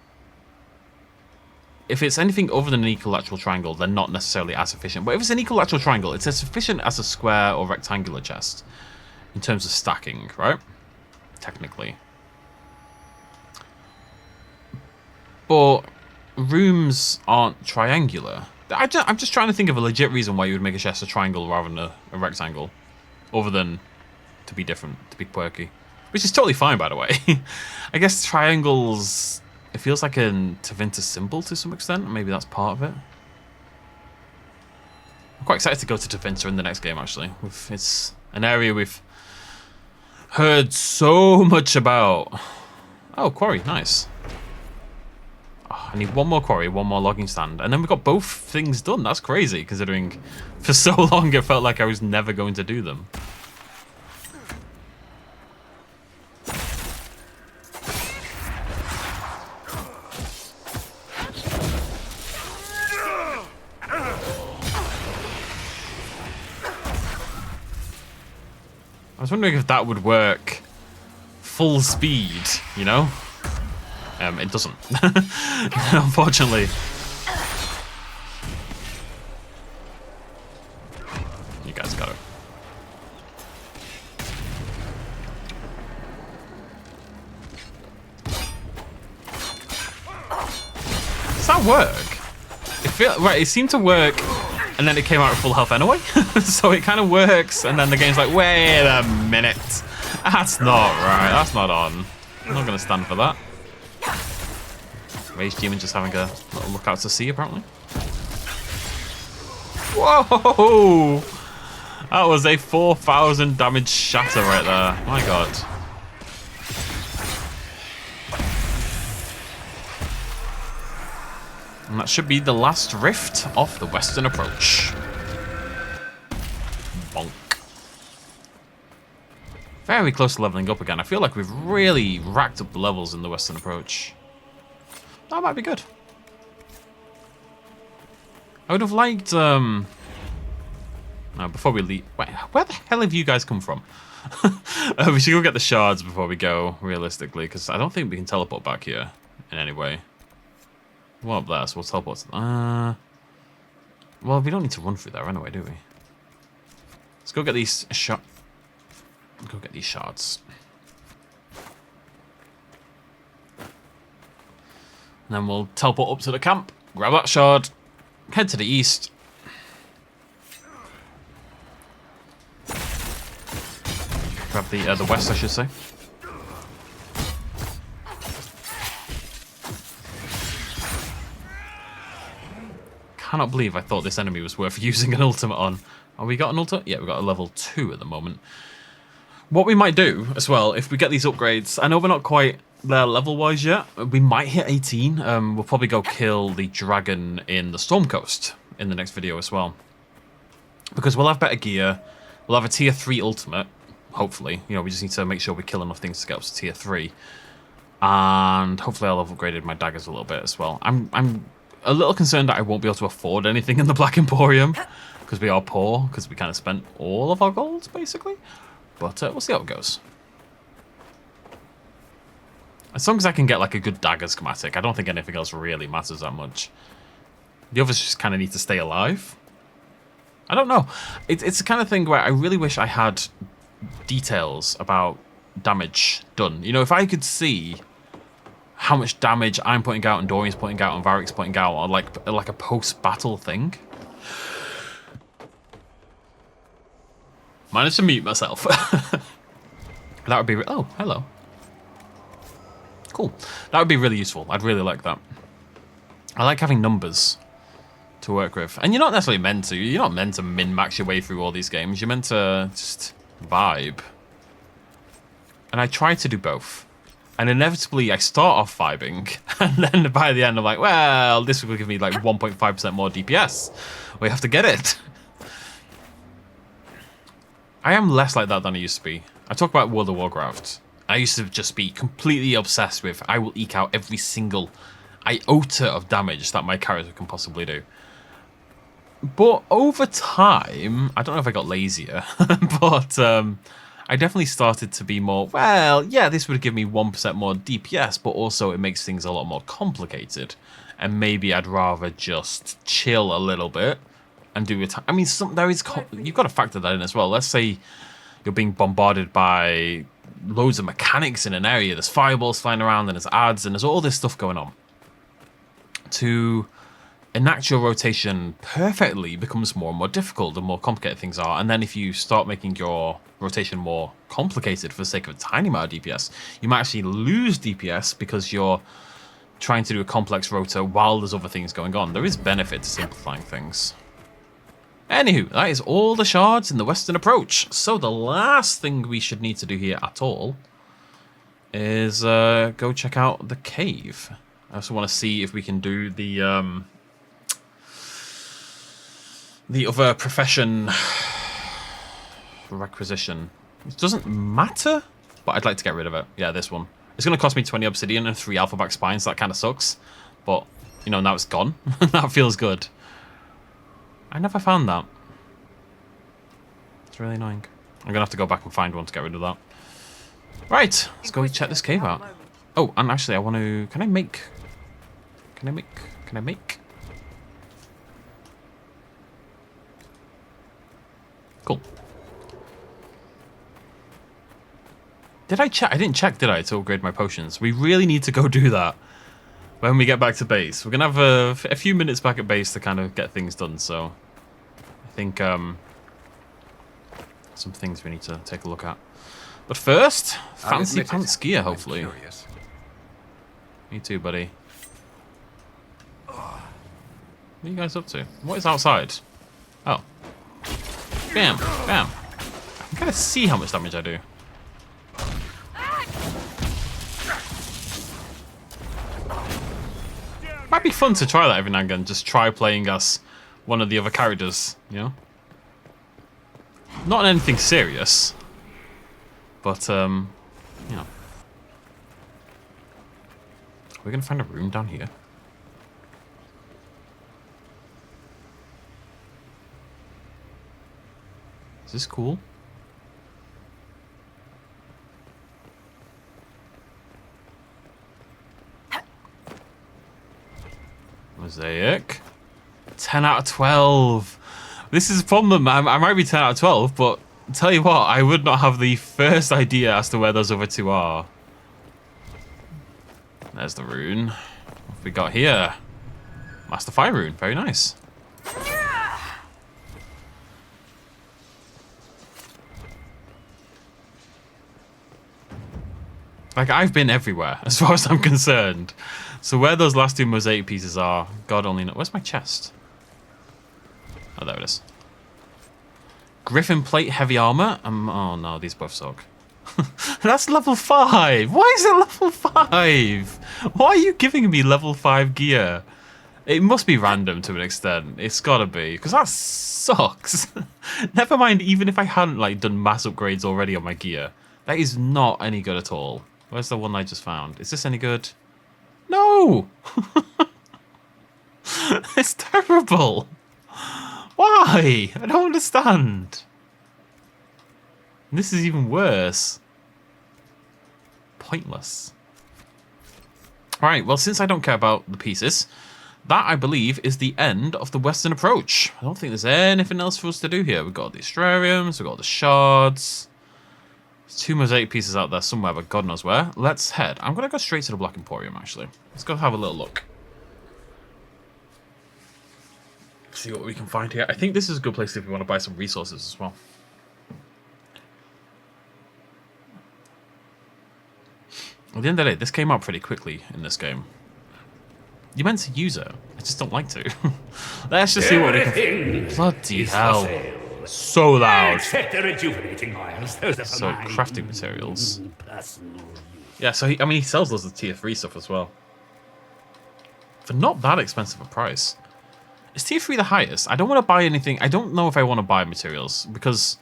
if it's anything other than an equilateral triangle, they're not necessarily as efficient. But if it's an equilateral triangle, it's as efficient as a square or rectangular chest in terms of stacking, right? Technically. But rooms aren't triangular. I'm just trying to think of a legit reason why you would make a chest a triangle rather than a rectangle. Other than to be different, to be quirky. Which is totally fine, by the way. I guess triangles... It feels like a Tevinter symbol to some extent. Maybe that's part of it. I'm quite excited to go to Tevinter in the next game, actually. It's an area we've heard so much about. Oh, quarry, nice. Oh, I need one more quarry, one more logging stand, and then we've got both things done. That's crazy, considering for so long it felt like I was never going to do them. I was wondering if that would work full speed, you know? It doesn't. Unfortunately. You guys got it. Does that work? It seemed to work, and then it came out at full health anyway. So it kind of works, and then the game's like, wait a minute. That's not right. That's not on. I'm not going to stand for that. Rage Demon just having a little look out to sea, apparently. Whoa! That was a 4,000 damage shatter right there. My god. And that should be the last rift of the Western approach. Bonk. Very close to leveling up again. I feel like we've really racked up the levels in the Western approach. That might be good. I would have liked, before we leave... Wait, where the hell have you guys come from? We should go get the shards before we go, realistically, because I don't think we can teleport back here in any way. Well, up there, so we'll teleport to... well, we don't need to run through there anyway, do we? Let's go get these Go get these shards. And then we'll teleport up to the camp, grab that shard, head to the east. Grab the west, I should say. Cannot believe I thought this enemy was worth using an ultimate on. Oh, we got an ultimate? Yeah, we got a level 2 at the moment. What we might do as well, if we get these upgrades, I know we're not quite there level-wise yet. We might hit 18. We'll probably go kill the dragon in the Storm Coast in the next video as well. Because we'll have better gear. We'll have a tier 3 ultimate, hopefully. You know, we just need to make sure we kill enough things to get up to tier 3. And hopefully I'll have upgraded my daggers a little bit as well. I'm a little concerned that I won't be able to afford anything in the Black Emporium. Because we are poor, because we kind of spent all of our gold, basically. But we'll see how it goes. As long as I can get like a good dagger schematic, I don't think anything else really matters that much. The others just kind of need to stay alive. I don't know. It's the kind of thing where I really wish I had details about damage done. You know, if I could see how much damage I'm putting out and Dorian's putting out and Varric's putting out, or like a post-battle thing. Managed to mute myself. That would be... Oh, hello. Cool. That would be really useful. I'd really like that. I like having numbers to work with. And you're not necessarily meant to. You're not meant to min-max your way through all these games. You're meant to just vibe. And I try to do both. And inevitably, I start off vibing. And then by the end, I'm like, well, this will give me like 1.5% more DPS. We have to get it. I am less like that than I used to be. I talk about World of Warcraft. I used to just be completely obsessed with, I will eke out every single iota of damage that my character can possibly do. But over time, I don't know if I got lazier, but I definitely started to be more, well, yeah, this would give me 1% more DPS, but also it makes things a lot more complicated. and maybe I'd rather just chill a little bit and do it. I mean, you've got to factor that in as well. Let's say you're being bombarded by loads of mechanics in an area. There's fireballs flying around, and there's ads, and there's all this stuff going on. To enact your rotation perfectly becomes more and more difficult the more complicated things are. And then if you start making your rotation more complicated for the sake of a tiny amount of DPS, you might actually lose DPS because you're trying to do a complex rota while there's other things going on. There is benefit to simplifying things. Anywho, that is all the shards in the Western Approach. So the last thing we should need to do here at all is go check out the cave. I also want to see if we can do the other profession requisition. It doesn't matter, but I'd like to get rid of it. Yeah, this one. It's going to cost me 20 obsidian and 3 alpha back spines, so that kind of sucks. But, you know, now it's gone. That feels good. I never found that. It's really annoying. I'm going to have to go back and find one to get rid of that. Right, let's go check this cave out. Oh, and actually I want to... Can I make... Cool. Did I check? I didn't check, did I, to upgrade my potions? We really need to go do that when we get back to base. We're going to have a few minutes back at base to kind of get things done, so I think some things we need to take a look at. But first, fancy pants gear, hopefully. Me too, buddy. What are you guys up to? What is outside? Oh. Bam, bam. I can kind of see how much damage I do. Might be fun to try that every now and again. Just try playing as one of the other characters, you know? Not anything serious. But, you know. We're going to find a room down here. Is this cool? Mosaic. 10 out of 12. This is a problem. I might be 10 out of 12, but tell you what, I would not have the first idea as to where those other two are. There's the rune. What have we got here? Master Fire rune. Very nice. Like, I've been everywhere, as far as I'm concerned. So where those last two mosaic pieces are, God only knows. Where's my chest? Oh, there it is. Griffin plate, heavy armor. Oh no, these both suck. That's level 5. Why is it level 5? Why are you giving me level 5 gear? It must be random to an extent. It's gotta be, because that sucks. Never mind, even if I hadn't like done mass upgrades already on my gear, that is not any good at all. Where's the one I just found? Is this any good? No! It's terrible. Why? I don't understand. This is even worse. Pointless. Alright, well, since I don't care about the pieces, that, I believe, is the end of the Western Approach. I don't think there's anything else for us to do here. We've got the Astrariums, we've got the Shards. There's 2 mosaic pieces out there somewhere, but God knows where. Let's head. I'm going to go straight to the Black Emporium, actually. Let's go have a little look. See what we can find here. I think this is a good place if we want to buy some resources as well. At the end of the day, this came out pretty quickly in this game. You meant to use it. I just don't like to. Let's just see what we can... Bloody hell. So loud. So, crafting materials. Yeah, so, I mean, he sells lots of tier 3 stuff as well. For not that expensive a price. Is tier 3 the highest? I don't want to buy anything. I don't know if I want to buy materials, because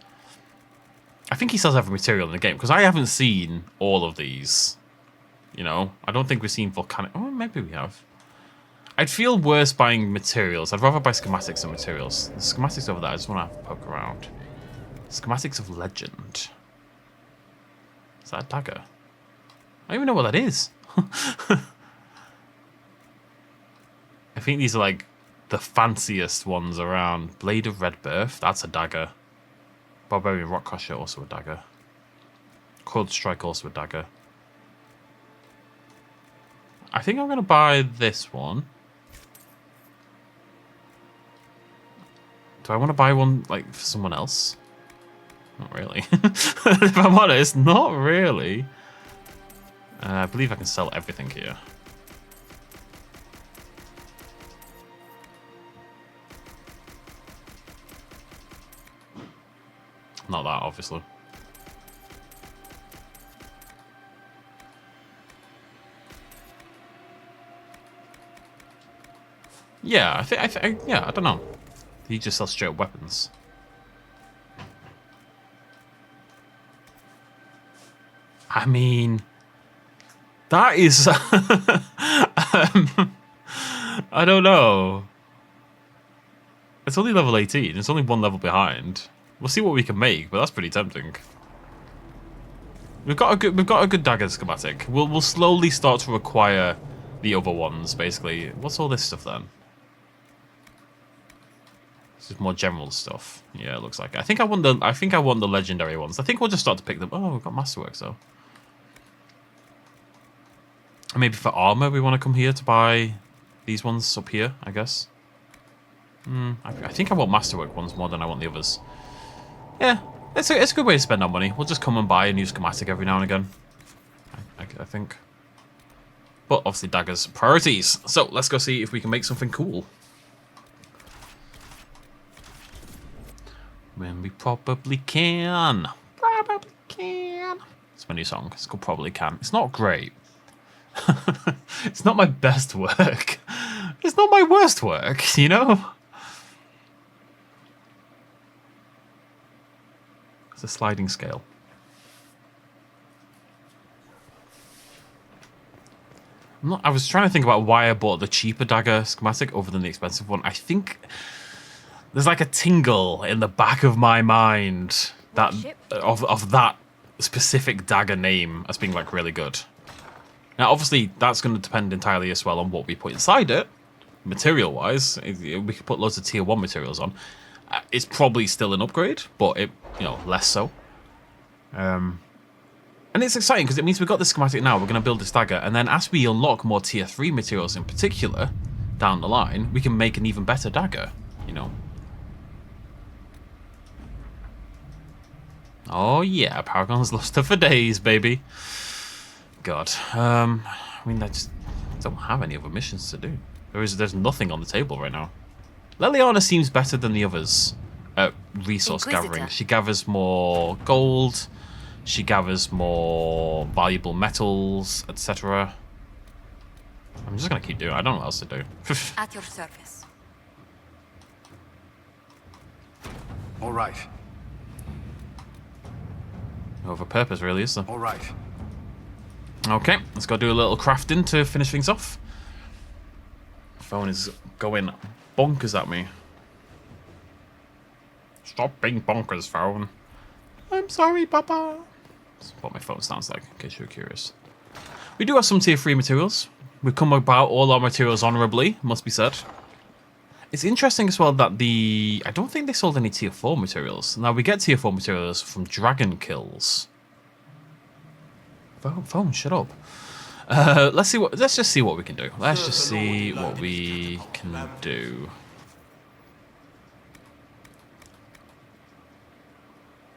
I think he sells every material in the game, because I haven't seen all of these. You know, I don't think we've seen volcanic... Oh, maybe we have. I'd feel worse buying materials. I'd rather buy schematics than materials. The schematics over there, I just want to poke around. Schematics of Legend. Is that a dagger? I don't even know what that is. think these are like the fanciest ones around. Blade of Red Birth, that's a dagger. Barbarian Rock Crusher, also a dagger. Coiled Strike, also a dagger. I think I'm going to buy this one. Do I want to buy one, like, for someone else? Not really. If I'm honest, not really. I believe I can sell everything here. Not that, obviously. Yeah, I think, yeah, I don't know. He just sells straight up weapons. I mean, that is, I don't know. It's only level 18. It's only one level behind. We'll see what we can make, but that's pretty tempting. We've got a good dagger schematic. We'll slowly start to acquire the other ones, basically. What's all this stuff then? This is more general stuff. Yeah, it looks like it. I think I want the legendary ones. I think we'll just start to pick them. Oh, we've got masterworks though. And maybe for armor, we want to come here to buy these ones up here, I guess. I think I want masterwork ones more than I want the others. Yeah, it's a good way to spend our money. We'll just come and buy a new schematic every now and again. I think. But obviously daggers priorities. So let's go see if we can make something cool. When we probably can. Probably can. It's my new song. It's called Probably Can. It's not great. It's not my best work. It's not my worst work, you know? It's a sliding scale. I was trying to think about why I bought the cheaper dagger schematic over than the expensive one. I think there's like a tingle in the back of my mind that of that specific dagger name as being like really good. Now, obviously, that's going to depend entirely as well on what we put inside it, material-wise. We could put loads of tier 1 materials on. It's probably still an upgrade, but less so. And it's exciting because it means we've got the schematic now. We're going to build this dagger, and then as we unlock more tier 3 materials in particular down the line, we can make an even better dagger. You know. Oh yeah, Paragon's luster for days, baby. God, I mean, I just don't have any other missions to do. There's nothing on the table right now. Leliana seems better than the others at resource gathering. She gathers more gold, she gathers more valuable metals, etc. I'm just gonna keep doing it. I don't know what else to do. At your service. All right. No other purpose, really, is there? All right. Okay, let's go do a little crafting to finish things off. Phone is going bonkers at me. Stop being bonkers, phone. I'm sorry, Papa. That's what my phone sounds like, in case you're curious. We do have some tier 3 materials. We've come about all our materials honorably, must be said. It's interesting as well that I don't think they sold any tier 4 materials. Now, we get tier 4 materials from dragon kills. Phone, shut up. Let's just see what we can do. Let's just see what we can do.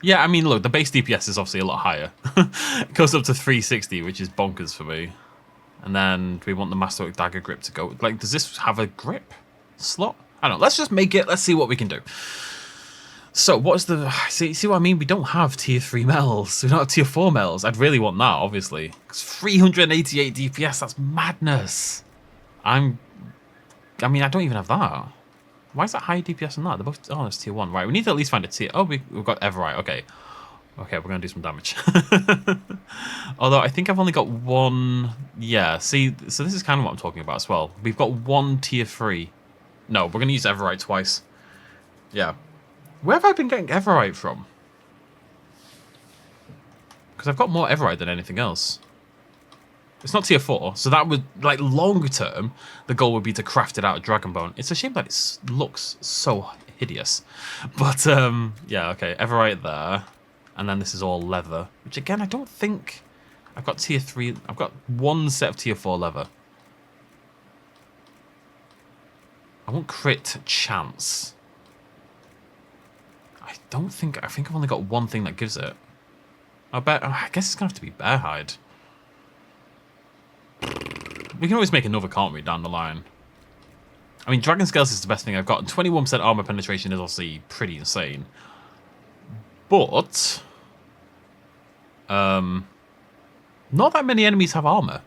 Yeah, I mean, look, the base DPS is obviously a lot higher. It goes up to 360, which is bonkers for me. And then we want the Masterwork Dagger grip to go. Like, does this have a grip slot? I don't know. Let's just make it. Let's see what we can do. So, what's the... See what I mean? We don't have tier 3 Mels. We don't have tier 4 Mels. I'd really want that, obviously. Because 388 DPS, that's madness. I mean, I don't even have that. Why is that higher DPS than that? They're both... Oh, that's tier 1. Right, we need to at least find a tier... Oh, we've got Everite. Okay. Okay, we're going to do some damage. Although, I think I've only got one... Yeah, see... So, this is kind of what I'm talking about as well. We've got one tier 3. No, we're going to use Everite twice. Yeah. Where have I been getting Everite from? Because I've got more Everite than anything else. It's not tier 4, so that would, like, longer term, the goal would be to craft it out of dragon bone. It's a shame that it looks so hideous. But, yeah, okay, Everite there. And then this is all leather, which, again, I don't think... I've got tier 3... I've got one set of tier 4 leather. I want crit chance. I think I've only got one thing that gives it. I guess it's going to have to be bear hide. We can always make another, can't we, down the line? I mean, Dragon Scales is the best thing I've got. And 21% armor penetration is obviously pretty insane. But... not that many enemies have armor.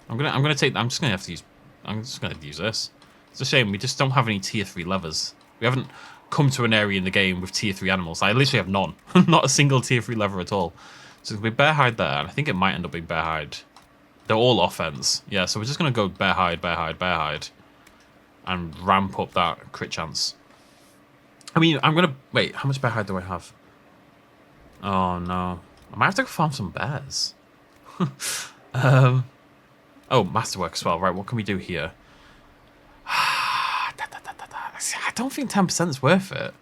I'm just gonna have to use this. It's a shame, we just don't have any tier 3 levers. We haven't come to an area in the game with tier 3 animals. I literally have none. Not a single tier 3 lever at all. So it's going to be bear hide there, and I think it might end up being bear hide. They're all offense. Yeah, so we're just going to go bear hide, bear hide, bear hide. And ramp up that crit chance. I mean, I'm going to... Wait, how much bear hide do I have? Oh, no. I might have to go farm some bears. Oh, masterwork as well. Right, what can we do here? I don't think 10% is worth it.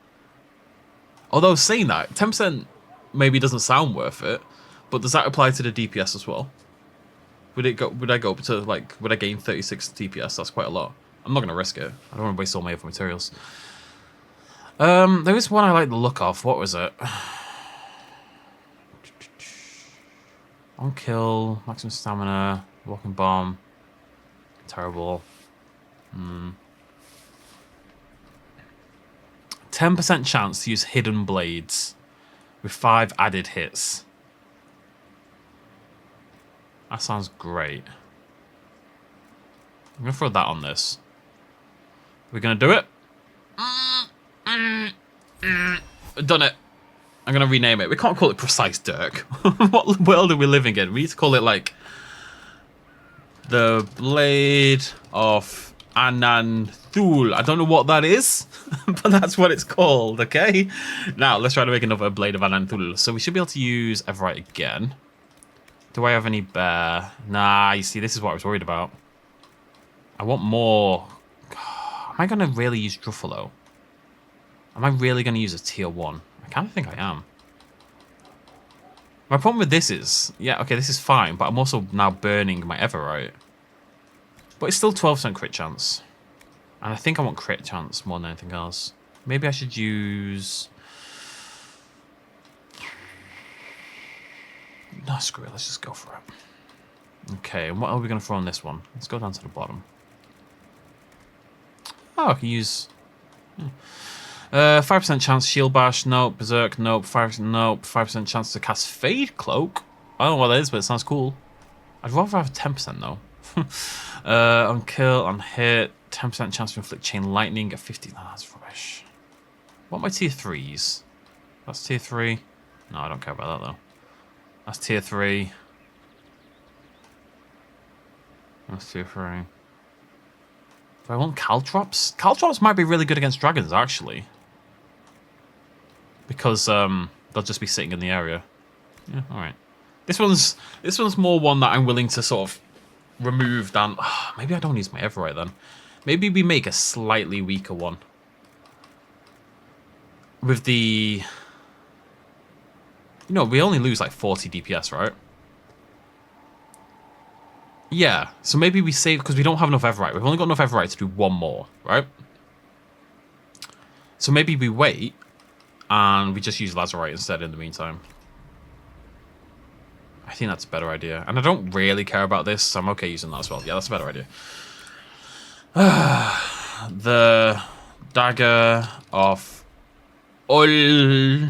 Although saying that, 10% maybe doesn't sound worth it, but does that apply to the DPS as well? Would I go up to, like, would I gain 36 DPS? That's quite a lot. I'm not going to risk it. I don't want to waste all my other materials. There is one I like the look of. What was it? On kill, maximum stamina, walking bomb. Terrible. 10% chance to use hidden blades with 5 added hits. That sounds great. I'm going to throw that on this. We're going to do it. Done it. I'm going to rename it. We can't call it Precise Dirk. What world are we living in? We need to call it, like, the Blade of Ananthul. I don't know what that is, but that's what it's called, okay? Now, let's try to make another Blade of Ananthul. So we should be able to use Everite again. Do I have any bear? Nah, you see, this is what I was worried about. I want more. Am I going to really use Druffalo? Am I really going to use a tier 1? I kind of think I am. My problem with this is, yeah, okay, this is fine, but I'm also now burning my Everite. But it's still 12% crit chance. And I think I want crit chance more than anything else. Maybe I should use... No, screw it, let's just go for it. Okay, and what are we going to throw on this one? Let's go down to the bottom. Oh, I can use... 5% chance shield bash, nope. Berserk, nope. 5% chance to cast Fade Cloak. I don't know what that is, but it sounds cool. I'd rather have 10% though. On kill, on hit, 10% chance to inflict chain lightning at 50. No, that's rubbish. What are my tier 3s? That's tier 3. No, I don't care about that though. That's tier 3. That's tier 3. Do I want Caltrops? Caltrops might be really good against dragons, actually. Because they'll just be sitting in the area. Yeah, alright. This one's more one that I'm willing to sort of remove than... Oh, maybe I don't use my Everite then. Maybe we make a slightly weaker one. With the... You know, we only lose like 40 DPS, right? Yeah, so maybe we save... Because we don't have enough Everite. We've only got enough Everite to do one more, right? So maybe we wait... And we just use Lazarite instead in the meantime. I think that's a better idea. And I don't really care about this, so I'm okay using that as well. Yeah, that's a better idea. The Dagger of Oil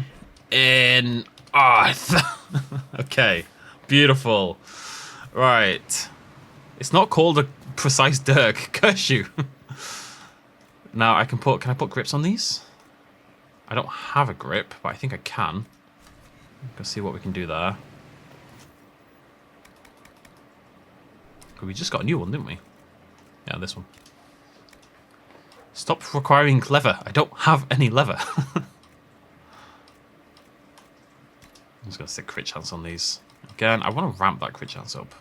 in Earth. Okay, beautiful. Right. It's not called a Precise Dirk. Curse you. Now, can I put grips on these? I don't have a grip, but I think I can. Let's see what we can do there. We just got a new one, didn't we? Yeah, this one. Stop requiring leather. I don't have any leather. I'm just going to stick crit chance on these. Again, I want to ramp that crit chance up.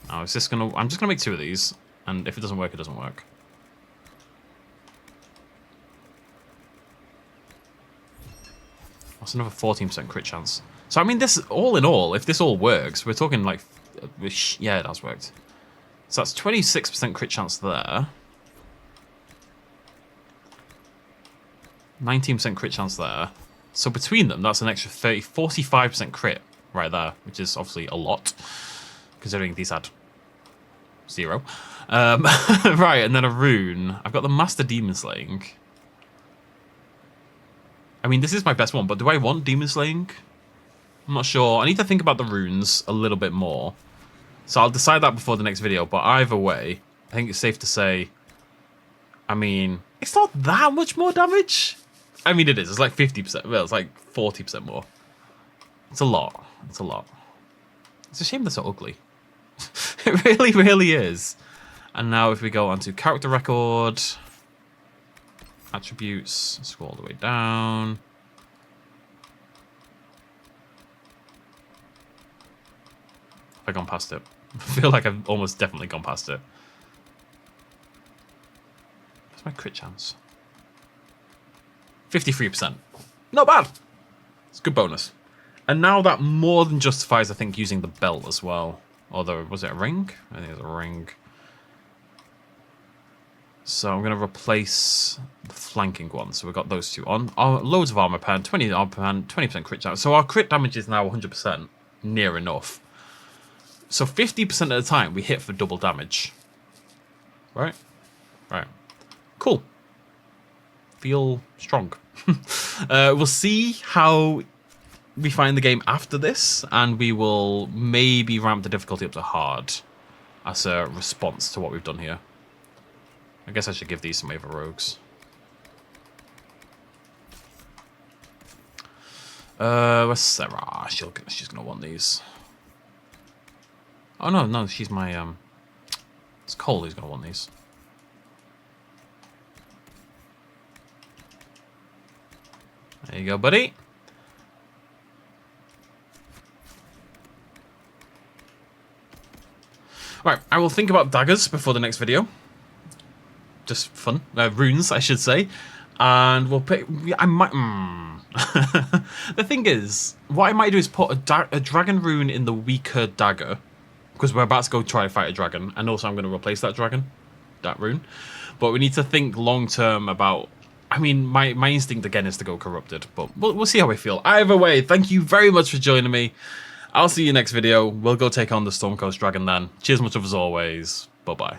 Now, is this gonna... I'm just gonna make 2 of these, and if it doesn't work, it doesn't work. That's another 14% crit chance. So, I mean, this, all in all, if this all works, we're talking like... Yeah, it has worked. So that's 26% crit chance there. 19% crit chance there. So between them, that's an extra 45% crit right there, which is obviously a lot, considering these had 0. Right, and then a rune. I've got the Master Demon Slaying. I mean, this is my best one, but do I want Demon Slaying? I'm not sure. I need to think about the runes a little bit more. So I'll decide that before the next video, but either way, I think it's safe to say, I mean, it's not that much more damage. I mean, it is. It's like 50%. Well, it's like 40% more. It's a lot. It's a lot. It's a shame they're so ugly. It really, really is. And now if we go onto character record, attributes, scroll all the way down. Have I gone past it? I feel like I've almost definitely gone past it. What's my crit chance? 53%. Not bad. It's a good bonus. And now that more than justifies, I think, using the belt as well. Although, was it a ring? I think it was a ring. So I'm going to replace the flanking one. So we've got those 2 on. Loads of armor pen, 20 armor pen, 20% crit chance. So our crit damage is now 100%. Near enough. So 50% of the time, we hit for double damage. Right? Right. Cool. Feel strong. We'll see how we find the game after this, and we will maybe ramp the difficulty up to hard as a response to what we've done here. I guess I should give these some Ava Rogues. Where's Sarah? She's gonna want these. Oh no, she's my it's Cole who's gonna want these. There you go, buddy. Right, I will think about daggers before the next video. Just fun. Runes, I should say. And we'll pick... I might... The thing is, what I might do is put a dragon rune in the weaker dagger. Because we're about to go try to fight a dragon. And also I'm going to replace that dragon. That rune. But we need to think long term about... I mean, my instinct again is to go corrupted. But we'll see how I feel. Either way, thank you very much for joining me. I'll see you next video. We'll go take on the Stormcoast Dragon then. Cheers much of as always. Bye-bye.